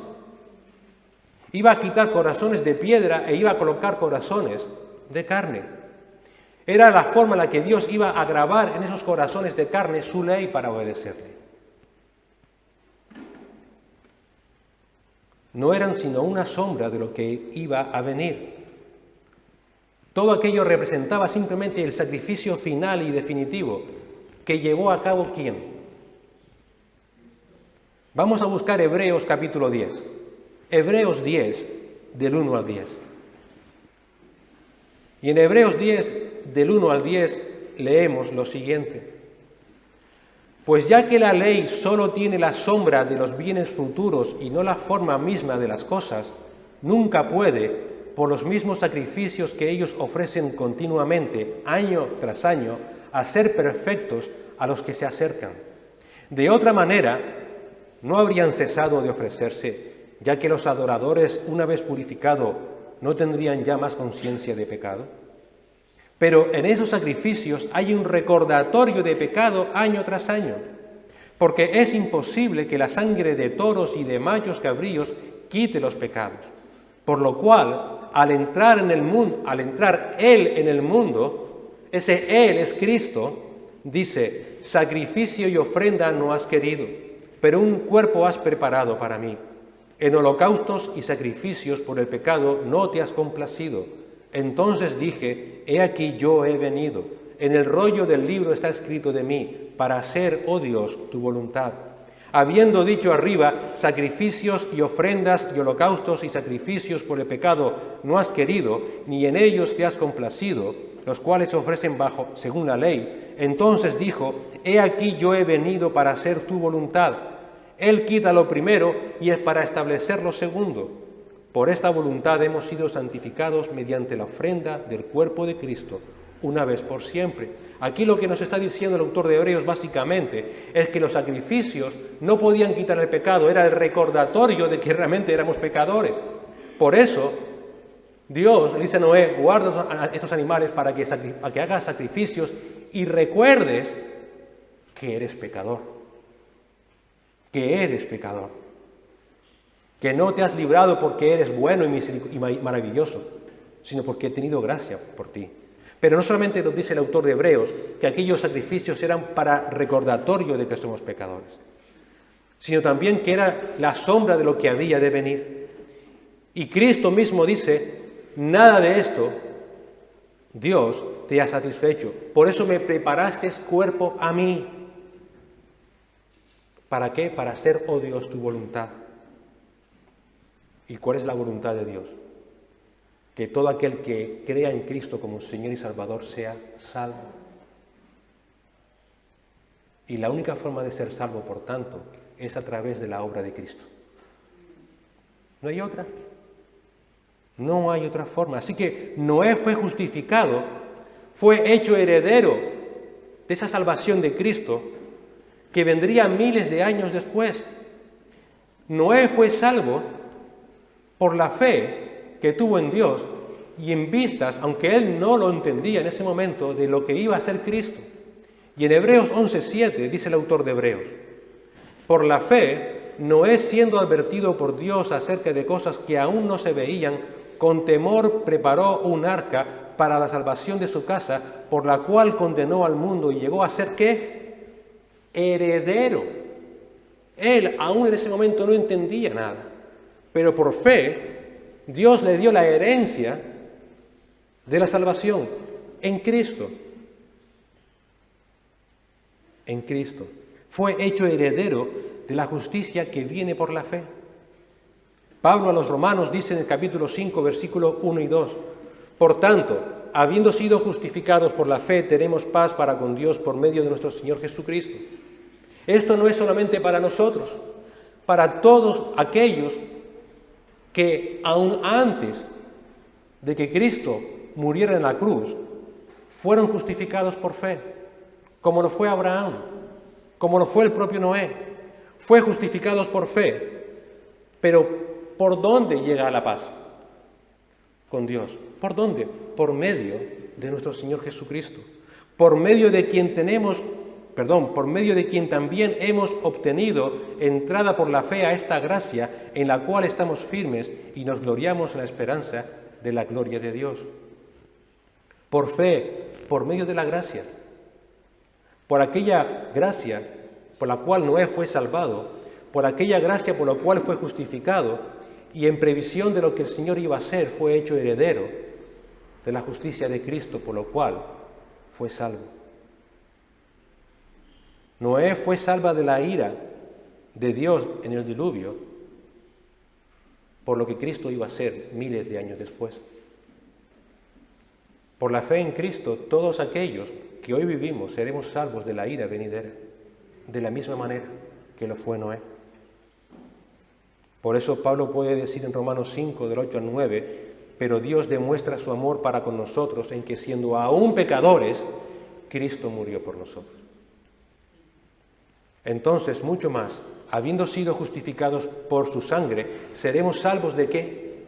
Iba a quitar corazones de piedra e iba a colocar corazones de carne. Era la forma en la que Dios iba a grabar en esos corazones de carne su ley para obedecerle. No eran sino una sombra de lo que iba a venir. Todo aquello representaba simplemente el sacrificio final y definitivo que llevó a cabo ¿quién? Vamos a buscar Hebreos capítulo 10. Hebreos 10, del 1 al 10. Y en Hebreos 10, del 1 al 10, leemos lo siguiente. Pues ya que la ley solo tiene la sombra de los bienes futuros y no la forma misma de las cosas, nunca puede, por los mismos sacrificios que ellos ofrecen continuamente, año tras año, hacer perfectos a los que se acercan. De otra manera, no habrían cesado de ofrecerse, ya que los adoradores, una vez purificado, no tendrían ya más conciencia de pecado. Pero en esos sacrificios hay un recordatorio de pecado año tras año, porque es imposible que la sangre de toros y de machos cabríos quite los pecados. Por lo cual, al entrar Él en el mundo, ese Él es Cristo, dice, sacrificio y ofrenda no has querido, pero un cuerpo has preparado para mí. En holocaustos y sacrificios por el pecado no te has complacido. Entonces dije, he aquí yo he venido. En el rollo del libro está escrito de mí, para hacer, oh Dios, tu voluntad. Habiendo dicho arriba, sacrificios y ofrendas y holocaustos y sacrificios por el pecado no has querido, ni en ellos te has complacido, los cuales se ofrecen según la ley. Entonces dijo, he aquí yo he venido para hacer tu voluntad. Él quita lo primero y es para establecer lo segundo. Por esta voluntad hemos sido santificados mediante la ofrenda del cuerpo de Cristo, una vez por siempre. Aquí lo que nos está diciendo el autor de Hebreos básicamente es que los sacrificios no podían quitar el pecado, era el recordatorio de que realmente éramos pecadores. Por eso, Dios le dice a Noé, guarda estos animales para que hagas sacrificios y recuerdes que eres pecador. Que eres pecador, que no te has librado porque eres bueno y maravilloso, sino porque he tenido gracia por ti. Pero no solamente nos dice el autor de Hebreos que aquellos sacrificios eran para recordatorio de que somos pecadores, sino también que era la sombra de lo que había de venir. Y Cristo mismo dice, nada de esto, Dios, te ha satisfecho. Por eso me preparaste cuerpo a mí. ¿Para qué? Para hacer, oh Dios, tu voluntad. ¿Y cuál es la voluntad de Dios? Que todo aquel que crea en Cristo como Señor y Salvador sea salvo. Y la única forma de ser salvo, por tanto, es a través de la obra de Cristo. No hay otra. No hay otra forma. Así que Noé fue justificado, fue hecho heredero de esa salvación de Cristo, que vendría miles de años después. Noé fue salvo por la fe que tuvo en Dios y en vistas, aunque él no lo entendía en ese momento, de lo que iba a ser Cristo. Y en Hebreos 11:7 dice el autor de Hebreos: por la fe, Noé, siendo advertido por Dios acerca de cosas que aún no se veían, con temor preparó un arca para la salvación de su casa, por la cual condenó al mundo y llegó a ser, ¿qué? Heredero. Él aún en ese momento no entendía nada, pero por fe Dios le dio la herencia de la salvación en Cristo. En Cristo. Fue hecho heredero de la justicia que viene por la fe. Pablo a los Romanos dice en el capítulo 5, versículos 1 y 2, por tanto, habiendo sido justificados por la fe, tenemos paz para con Dios por medio de nuestro Señor Jesucristo. Esto no es solamente para nosotros, para todos aquellos que aún antes de que Cristo muriera en la cruz, fueron justificados por fe, como lo fue Abraham, como lo fue el propio Noé. Fue justificados por fe, pero ¿por dónde llega la paz? Con Dios. ¿Por dónde? Por medio de nuestro Señor Jesucristo, por medio de quien por medio de quien también hemos obtenido entrada por la fe a esta gracia en la cual estamos firmes y nos gloriamos en la esperanza de la gloria de Dios. Por fe, por medio de la gracia, por aquella gracia por la cual Noé fue salvado, por aquella gracia por la cual fue justificado, y en previsión de lo que el Señor iba a hacer, fue hecho heredero de la justicia de Cristo, por lo cual fue salvo. Noé fue salva de la ira de Dios en el diluvio, por lo que Cristo iba a hacer miles de años después. Por la fe en Cristo, todos aquellos que hoy vivimos seremos salvos de la ira venidera, de la misma manera que lo fue Noé. Por eso Pablo puede decir en Romanos 5, del 8 al 9, pero Dios demuestra su amor para con nosotros en que siendo aún pecadores, Cristo murió por nosotros. Entonces, mucho más, habiendo sido justificados por su sangre, seremos salvos ¿de qué?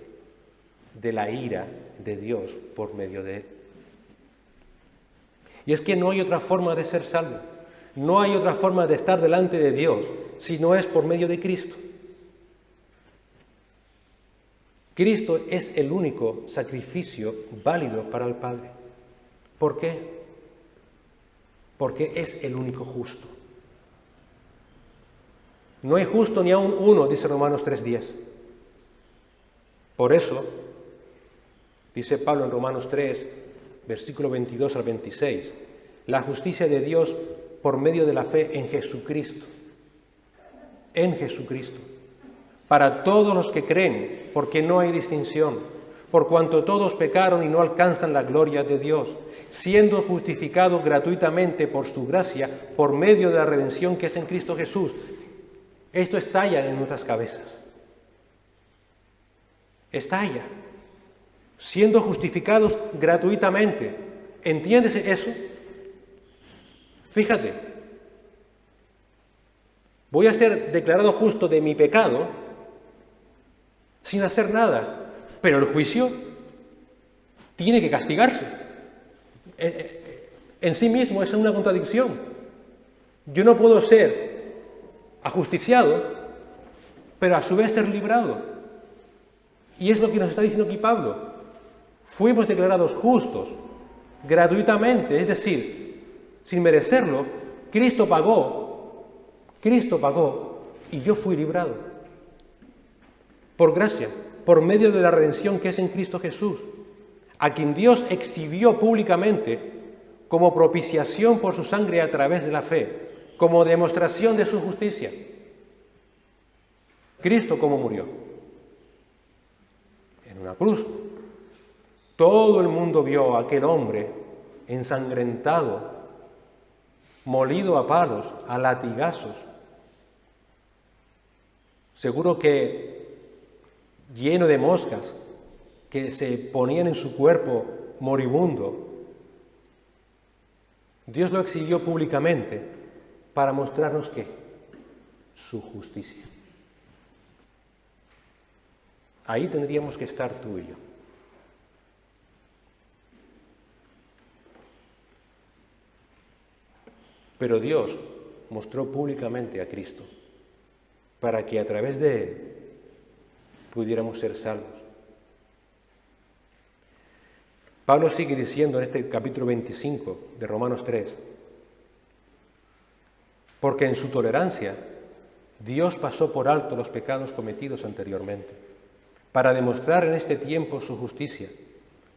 De la ira de Dios por medio de él. Y es que no hay otra forma de ser salvo, no hay otra forma de estar delante de Dios si no es por medio de Cristo. Cristo es el único sacrificio válido para el Padre. ¿Por qué? Porque es el único justo. No hay justo ni aun uno, dice Romanos 3:10. Por eso, dice Pablo en Romanos 3, versículo 22 al 26, la justicia de Dios por medio de la fe en Jesucristo. En Jesucristo. Para todos los que creen, porque no hay distinción, por cuanto todos pecaron y no alcanzan la gloria de Dios, siendo justificados gratuitamente por su gracia, por medio de la redención que es en Cristo Jesús. Esto estalla en nuestras cabezas. Estalla. Siendo justificados gratuitamente. ¿Entiendes eso? Fíjate. Voy a ser declarado justo de mi pecado sin hacer nada, pero el juicio tiene que castigarse. En sí mismo es una contradicción. Yo no puedo ser ajusticiado, pero a su vez ser librado. Y es lo que nos está diciendo aquí Pablo. Fuimos declarados justos gratuitamente, es decir, sin merecerlo. Cristo pagó y yo fui librado. Por gracia, por medio de la redención que es en Cristo Jesús, a quien Dios exhibió públicamente como propiciación por su sangre a través de la fe, como demostración de su justicia. Cristo, ¿cómo murió? En una cruz. Todo el mundo vio a aquel hombre ensangrentado, molido a palos, a latigazos. Seguro que lleno de moscas que se ponían en su cuerpo moribundo. Dios lo exhibió públicamente para mostrarnos ¿qué? Su justicia. Ahí tendríamos que estar tú y yo. Pero Dios mostró públicamente a Cristo para que a través de Él pudiéramos ser salvos. Pablo sigue diciendo en este capítulo 25 de Romanos 3, porque en su tolerancia Dios pasó por alto los pecados cometidos anteriormente, para demostrar en este tiempo su justicia,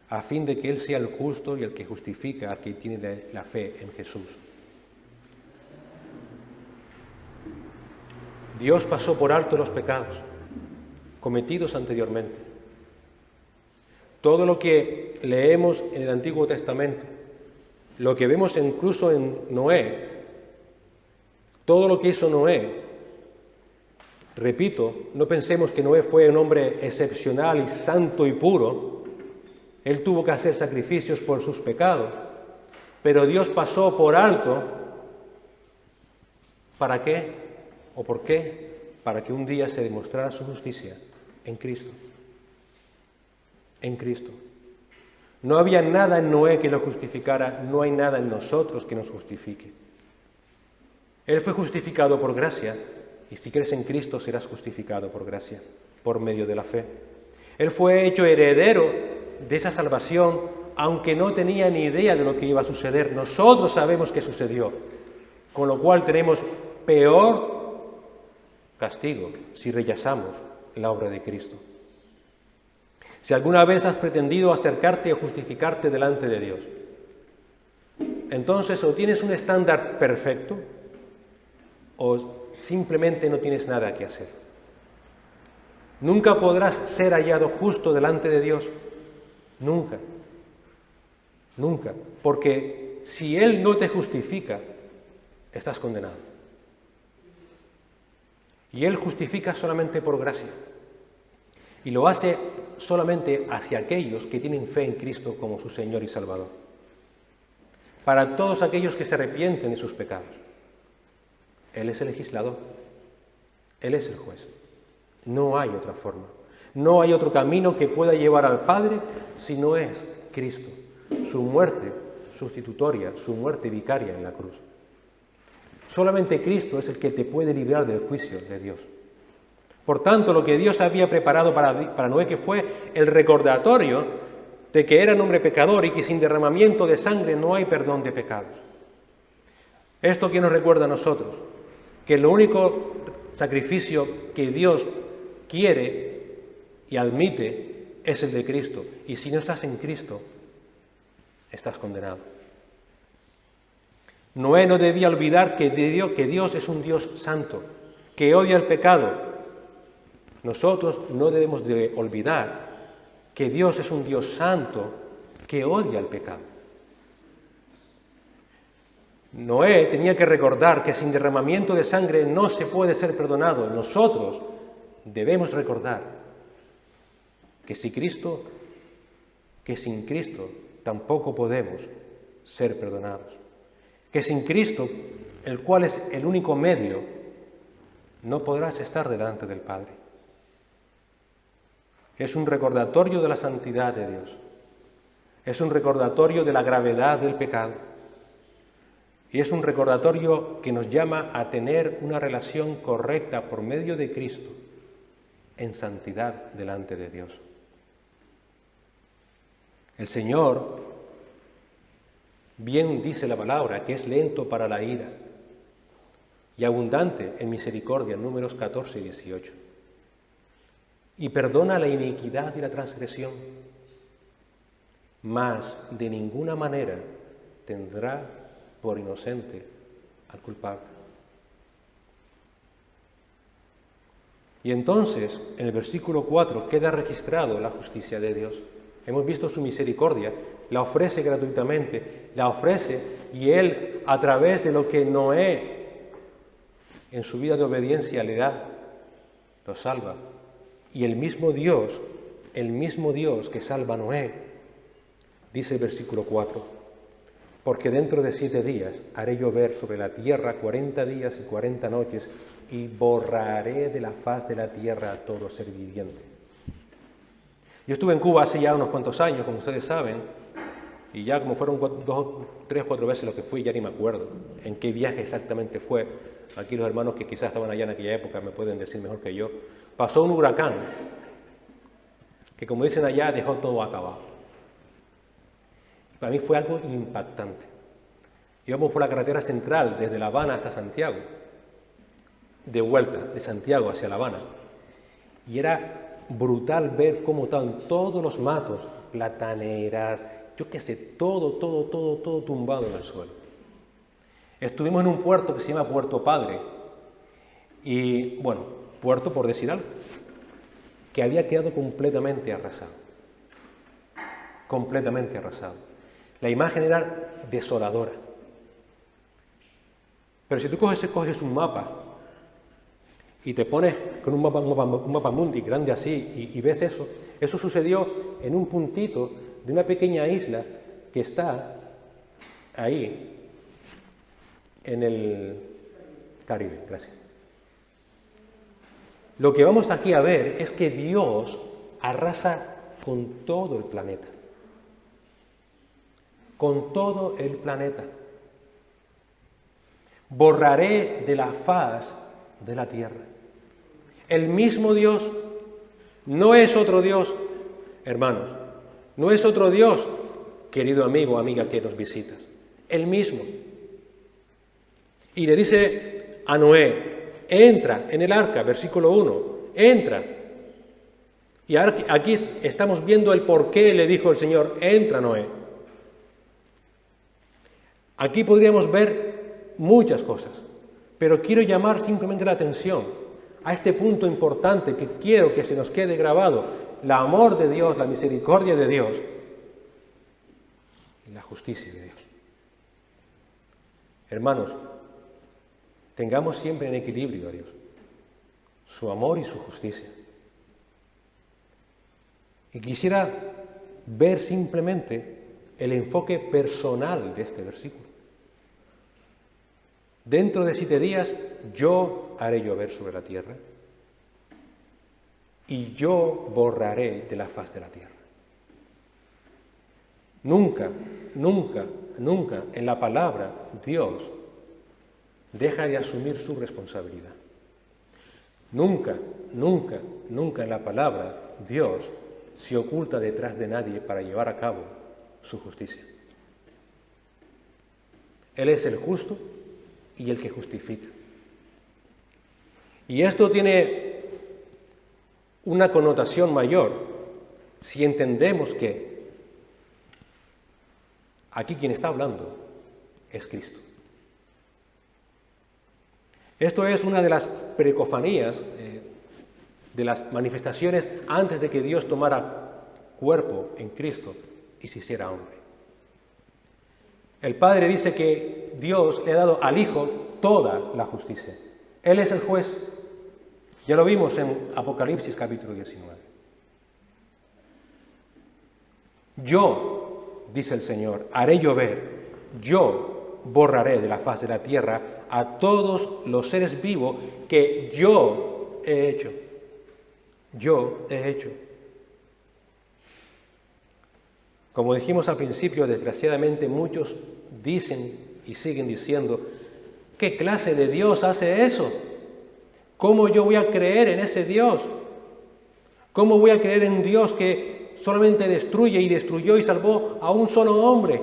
a fin de que Él sea el justo y el que justifica al que tiene la fe en Jesús. Dios pasó por alto los pecados cometidos anteriormente. Todo lo que leemos en el Antiguo Testamento, lo que vemos incluso en Noé, todo lo que hizo Noé, repito, no pensemos que Noé fue un hombre excepcional y santo y puro. Él tuvo que hacer sacrificios por sus pecados, pero Dios pasó por alto. ¿Para qué? ¿O por qué? Para que un día se demostrara su justicia en Cristo. En Cristo. No había nada en Noé que lo justificara, no hay nada en nosotros que nos justifique. Él fue justificado por gracia, y si crees en Cristo serás justificado por gracia, por medio de la fe. Él fue hecho heredero de esa salvación, aunque no tenía ni idea de lo que iba a suceder. Nosotros sabemos que sucedió, con lo cual tenemos peor castigo si rechazamos la obra de Cristo. Si alguna vez has pretendido acercarte o justificarte delante de Dios, entonces o tienes un estándar perfecto o simplemente no tienes nada que hacer. Nunca podrás ser hallado justo delante de Dios. Nunca. Nunca. Porque si Él no te justifica, estás condenado. Y Él justifica solamente por gracia. Y lo hace solamente hacia aquellos que tienen fe en Cristo como su Señor y Salvador. Para todos aquellos que se arrepienten de sus pecados. Él es el legislador. Él es el juez. No hay otra forma. No hay otro camino que pueda llevar al Padre si no es Cristo. Su muerte sustitutoria, su muerte vicaria en la cruz. Solamente Cristo es el que te puede librar del juicio de Dios. Por tanto, lo que Dios había preparado para Noé, que fue el recordatorio de que era un hombre pecador y que sin derramamiento de sangre no hay perdón de pecados. Esto que nos recuerda a nosotros, que el único sacrificio que Dios quiere y admite es el de Cristo. Y si no estás en Cristo, estás condenado. Noé no debía olvidar que Dios es un Dios santo, que odia el pecado. Nosotros no debemos de olvidar que Dios es un Dios santo que odia el pecado. Noé tenía que recordar que sin derramamiento de sangre no se puede ser perdonado. Nosotros debemos recordar que sin Cristo tampoco podemos ser perdonados. Que sin Cristo, el cual es el único medio, no podrás estar delante del Padre. Es un recordatorio de la santidad de Dios. Es un recordatorio de la gravedad del pecado. Y es un recordatorio que nos llama a tener una relación correcta por medio de Cristo en santidad delante de Dios. El Señor, bien dice la palabra, que es lento para la ira y abundante en misericordia, Números 14 y 18. Y perdona la iniquidad y la transgresión, mas de ninguna manera tendrá por inocente al culpable. Y entonces, en el versículo 4, queda registrado la justicia de Dios. Hemos visto su misericordia, la ofrece gratuitamente, la ofrece, y Él, a través de lo que Noé, en su vida de obediencia, le da, lo salva. Y el mismo Dios que salva a Noé, dice el versículo 4, porque dentro de 7 días haré llover sobre la tierra 40 días y 40 noches, y borraré de la faz de la tierra a todo ser viviente. Yo estuve en Cuba hace ya unos cuantos años, como ustedes saben, y ya como fueron 3 o 4 veces lo que fui, ya ni me acuerdo en qué viaje exactamente fue. Aquí los hermanos que quizás estaban allá en aquella época me pueden decir mejor que yo. Pasó un huracán que, como dicen allá, dejó todo acabado. Para mí fue algo impactante. Íbamos por la carretera central desde La Habana hasta Santiago, de vuelta de Santiago hacia La Habana, y era brutal ver cómo estaban todos los matos, plataneras, yo qué sé, todo tumbado en el suelo. Estuvimos en un puerto que se llama Puerto Padre, y bueno, puerto por decir algo, que había quedado completamente arrasado. Completamente arrasado. La imagen era desoladora. Pero si tú coges un mapa y te pones con un mapa mundi grande así y ves eso sucedió en un puntito de una pequeña isla que está ahí en el Caribe. Gracias. Lo que vamos aquí a ver es que Dios arrasa con todo el planeta. Con todo el planeta. Borraré de la faz de la tierra. El mismo Dios, no es otro Dios, hermanos, no es otro Dios, querido amigo o amiga que nos visitas, el mismo. Y le dice a Noé, entra en el arca, versículo 1, entra. Y aquí estamos viendo el por qué le dijo el Señor, entra Noé. Aquí podríamos ver muchas cosas, pero quiero llamar simplemente la atención a este punto importante que quiero que se nos quede grabado: el amor de Dios, la misericordia de Dios y la justicia de Dios. Hermanos, tengamos siempre en equilibrio a Dios, su amor y su justicia. Y quisiera ver simplemente el enfoque personal de este versículo. Dentro de 7 días yo haré llover sobre la tierra y yo borraré de la faz de la tierra. Nunca en la palabra Dios deja de asumir su responsabilidad. Nunca en la palabra Dios se oculta detrás de nadie para llevar a cabo su justicia. Él es el justo y el que justifica. Y esto tiene una connotación mayor si entendemos que aquí quien está hablando es Cristo. Esto es una de las precofanías, de las manifestaciones antes de que Dios tomara cuerpo en Cristo y se hiciera hombre. El Padre dice que Dios le ha dado al Hijo toda la justicia. Él es el juez. Ya lo vimos en Apocalipsis capítulo 19. Yo, dice el Señor, haré llover, yo borraré de la faz de la tierra a todos los seres vivos que yo he hecho. Yo he hecho. Como dijimos al principio, desgraciadamente muchos dicen y siguen diciendo, ¿qué clase de Dios hace eso? ¿Cómo yo voy a creer en ese Dios? ¿Cómo voy a creer en un Dios que solamente destruye y destruyó y salvó a un solo hombre?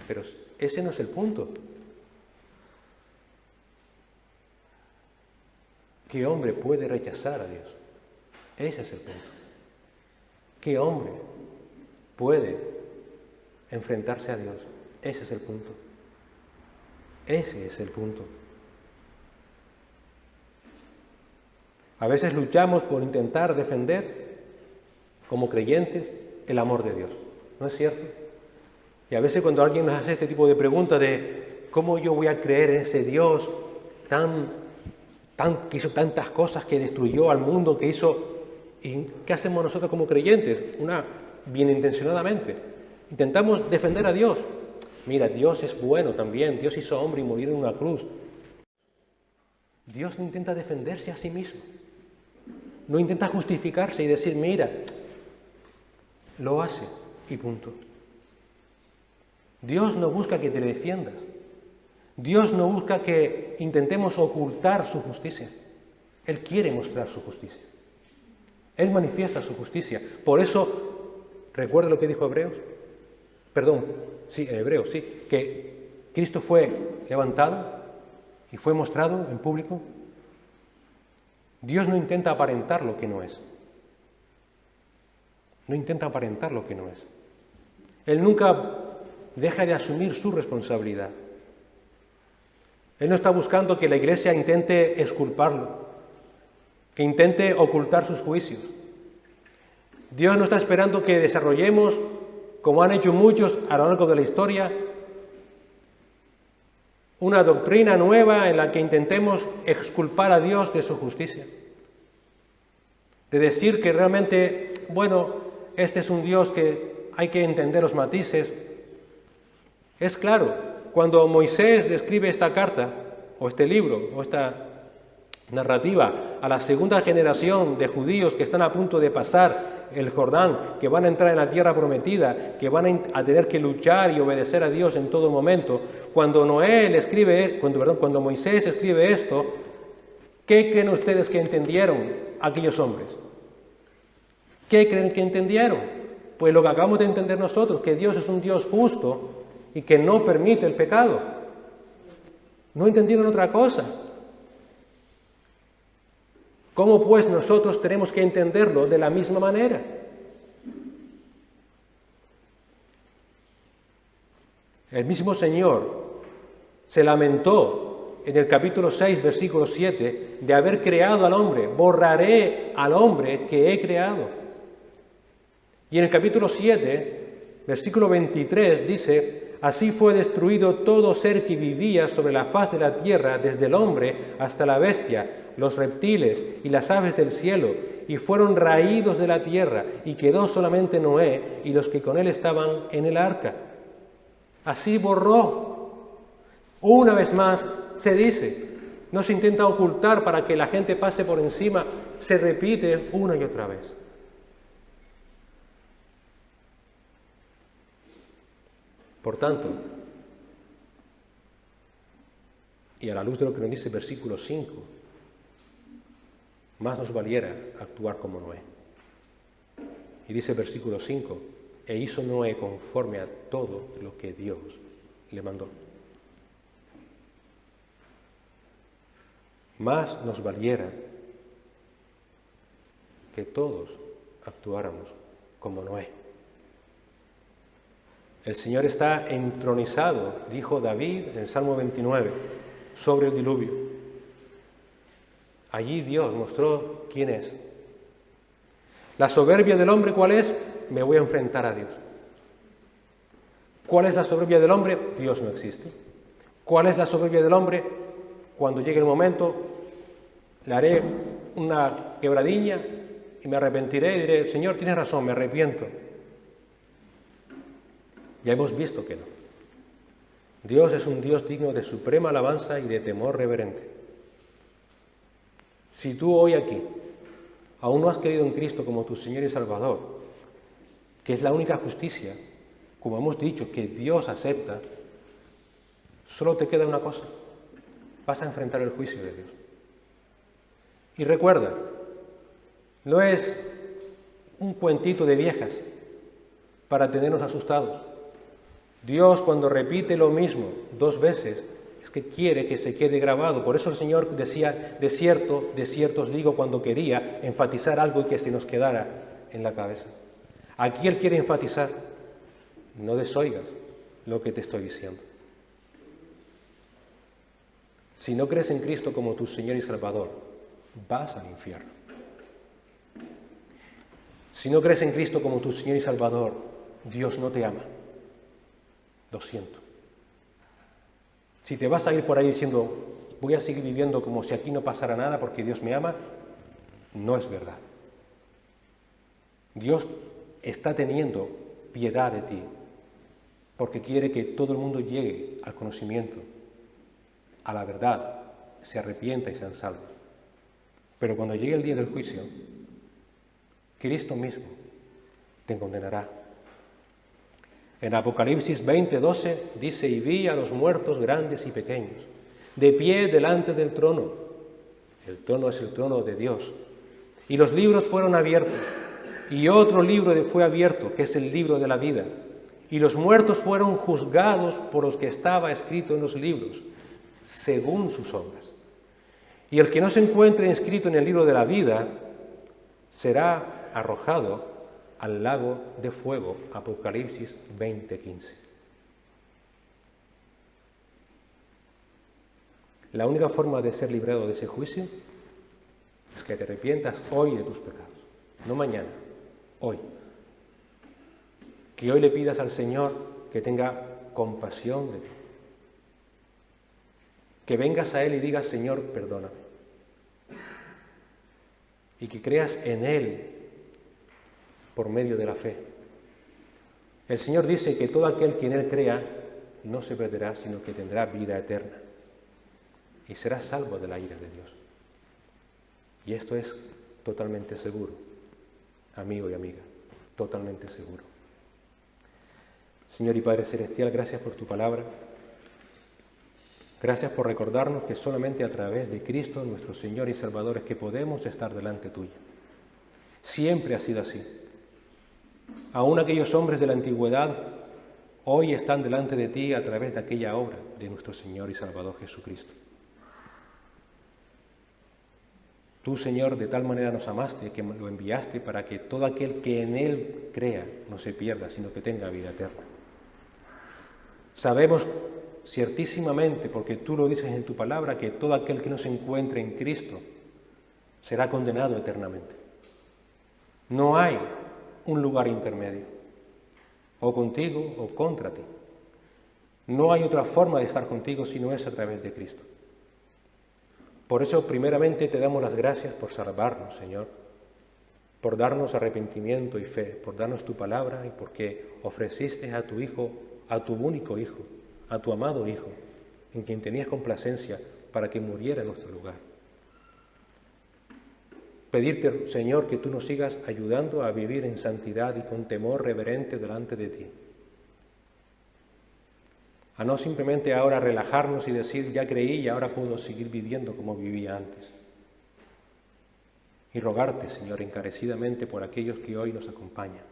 Pero ese no es el punto. ¿Qué hombre puede rechazar a Dios? Ese es el punto. ¿Qué hombre puede enfrentarse a Dios? Ese es el punto. Ese es el punto. A veces luchamos por intentar defender, como creyentes, el amor de Dios. ¿No es cierto? Y a veces cuando alguien nos hace este tipo de preguntas de ¿cómo yo voy a creer en ese Dios que hizo tantas cosas, que destruyó al mundo, que hizo... ¿Y qué hacemos nosotros como creyentes? Bien intencionadamente. Intentamos defender a Dios. Mira, Dios es bueno también. Dios hizo hombre y murió en una cruz. Dios no intenta defenderse a sí mismo. No intenta justificarse y decir, mira, lo hace y punto. Dios no busca que te defiendas. Dios no busca que intentemos ocultar su justicia. Él quiere mostrar su justicia. Él manifiesta su justicia. Por eso, ¿recuerda lo que dijo Hebreos? Hebreos, que Cristo fue levantado y fue mostrado en público. Dios no intenta aparentar lo que no es. No intenta aparentar lo que no es. Él nunca deja de asumir su responsabilidad. Él no está buscando que la Iglesia intente exculparlo, que intente ocultar sus juicios. Dios no está esperando que desarrollemos, como han hecho muchos a lo largo de la historia, una doctrina nueva en la que intentemos exculpar a Dios de su justicia. De decir que realmente, este es un Dios que hay que entender los matices. Es claro, cuando Moisés describe esta carta, o este libro, o esta narrativa, a la segunda generación de judíos que están a punto de pasar el Jordán, que van a entrar en la tierra prometida, que van a tener que luchar y obedecer a Dios en todo momento, cuando Moisés escribe esto, ¿qué creen ustedes que entendieron aquellos hombres? ¿Qué creen que entendieron? Pues lo que acabamos de entender nosotros, que Dios es un Dios justo y que no permite el pecado. No entendieron otra cosa. ¿Cómo pues nosotros tenemos que entenderlo de la misma manera? El mismo Señor se lamentó en el capítulo 6, versículo 7, de haber creado al hombre. Borraré al hombre que he creado. Y en el capítulo 7, versículo 23, dice: así fue destruido todo ser que vivía sobre la faz de la tierra, desde el hombre hasta la bestia, los reptiles y las aves del cielo, y fueron raídos de la tierra, y quedó solamente Noé y los que con él estaban en el arca. Así borró. Una vez más se dice, no se intenta ocultar para que la gente pase por encima, se repite una y otra vez. Por tanto, y a la luz de lo que nos dice el versículo 5, más nos valiera actuar como Noé. Y dice el versículo 5, e hizo Noé conforme a todo lo que Dios le mandó. Más nos valiera que todos actuáramos como Noé. El Señor está entronizado, dijo David en el Salmo 29, sobre el diluvio. Allí Dios mostró quién es. La soberbia del hombre, ¿cuál es? Me voy a enfrentar a Dios. ¿Cuál es la soberbia del hombre? Dios no existe. ¿Cuál es la soberbia del hombre? Cuando llegue el momento, le haré una quebradiña y me arrepentiré y diré, Señor, tienes razón, me arrepiento. Ya hemos visto que no. Dios es un Dios digno de suprema alabanza y de temor reverente. Si tú hoy aquí aún no has creído en Cristo como tu Señor y Salvador, que es la única justicia, como hemos dicho, que Dios acepta, solo te queda una cosa: vas a enfrentar el juicio de Dios. Y recuerda, no es un cuentito de viejas para tenernos asustados. Dios, cuando repite lo mismo 2 veces, es que quiere que se quede grabado. Por eso el Señor decía, de cierto os digo, cuando quería enfatizar algo y que se nos quedara en la cabeza. Aquí Él quiere enfatizar, no desoigas lo que te estoy diciendo. Si no crees en Cristo como tu Señor y Salvador, vas al infierno. Si no crees en Cristo como tu Señor y Salvador, Dios no te ama. Lo siento. Si te vas a ir por ahí diciendo, voy a seguir viviendo como si aquí no pasara nada porque Dios me ama, no es verdad. Dios está teniendo piedad de ti porque quiere que todo el mundo llegue al conocimiento, a la verdad, se arrepienta y sean salvos. Pero cuando llegue el día del juicio, Cristo mismo te condenará. En Apocalipsis 20:12 dice, y vi a los muertos grandes y pequeños, de pie delante del trono. El trono es el trono de Dios. Y los libros fueron abiertos. Y otro libro fue abierto, que es el libro de la vida. Y los muertos fueron juzgados por los que estaba escrito en los libros, según sus obras. Y el que no se encuentre inscrito en el libro de la vida será arrojado al lago de fuego. Apocalipsis 20:15. La única forma de ser librado de ese juicio es que te arrepientas hoy de tus pecados, no mañana, hoy. Que hoy le pidas al Señor que tenga compasión de ti. Que vengas a Él y digas, Señor, perdóname. Y que creas en Él por medio de la fe. El Señor dice que todo aquel que en Él crea no se perderá, sino que tendrá vida eterna. Y será salvo de la ira de Dios. Y esto es totalmente seguro, amigo y amiga, totalmente seguro. Señor y Padre Celestial, gracias por tu palabra. Gracias por recordarnos que solamente a través de Cristo, nuestro Señor y Salvador, es que podemos estar delante tuya. Siempre ha sido así. Aún aquellos hombres de la antigüedad hoy están delante de ti a través de aquella obra de nuestro Señor y Salvador Jesucristo. Tú, Señor, de tal manera nos amaste que lo enviaste para que todo aquel que en Él crea no se pierda, sino que tenga vida eterna. Sabemos ciertísimamente, porque tú lo dices en tu palabra, que todo aquel que no se encuentre en Cristo será condenado eternamente. No hay un lugar intermedio, o contigo o contra ti. No hay otra forma de estar contigo si no es a través de Cristo. Por eso, primeramente, te damos las gracias por salvarnos, Señor, por darnos arrepentimiento y fe, por darnos tu palabra y porque ofreciste a tu Hijo, a tu único Hijo, a tu amado Hijo, en quien tenías complacencia para que muriera en nuestro lugar. Pedirte, Señor, que tú nos sigas ayudando a vivir en santidad y con temor reverente delante de ti. A no simplemente ahora relajarnos y decir, ya creí y ahora puedo seguir viviendo como vivía antes. Y rogarte, Señor, encarecidamente por aquellos que hoy nos acompañan.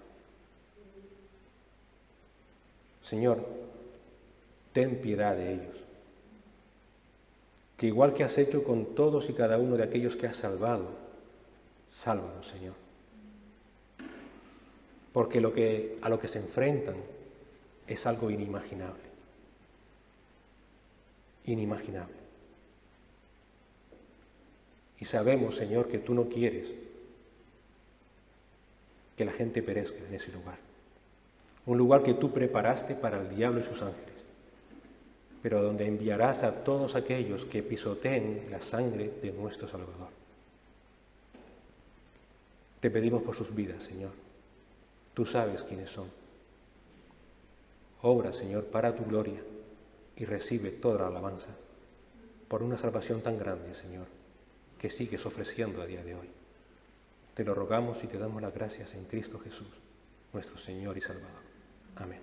Señor, ten piedad de ellos. Que igual que has hecho con todos y cada uno de aquellos que has salvado, sálvanos, Señor. Porque a lo que se enfrentan es algo inimaginable. Inimaginable. Y sabemos, Señor, que tú no quieres que la gente perezca en ese lugar. Un lugar que tú preparaste para el diablo y sus ángeles, pero donde enviarás a todos aquellos que pisoteen la sangre de nuestro Salvador. Te pedimos por sus vidas, Señor. Tú sabes quiénes son. Obra, Señor, para tu gloria y recibe toda la alabanza por una salvación tan grande, Señor, que sigues ofreciendo a día de hoy. Te lo rogamos y te damos las gracias en Cristo Jesús, nuestro Señor y Salvador. Amén.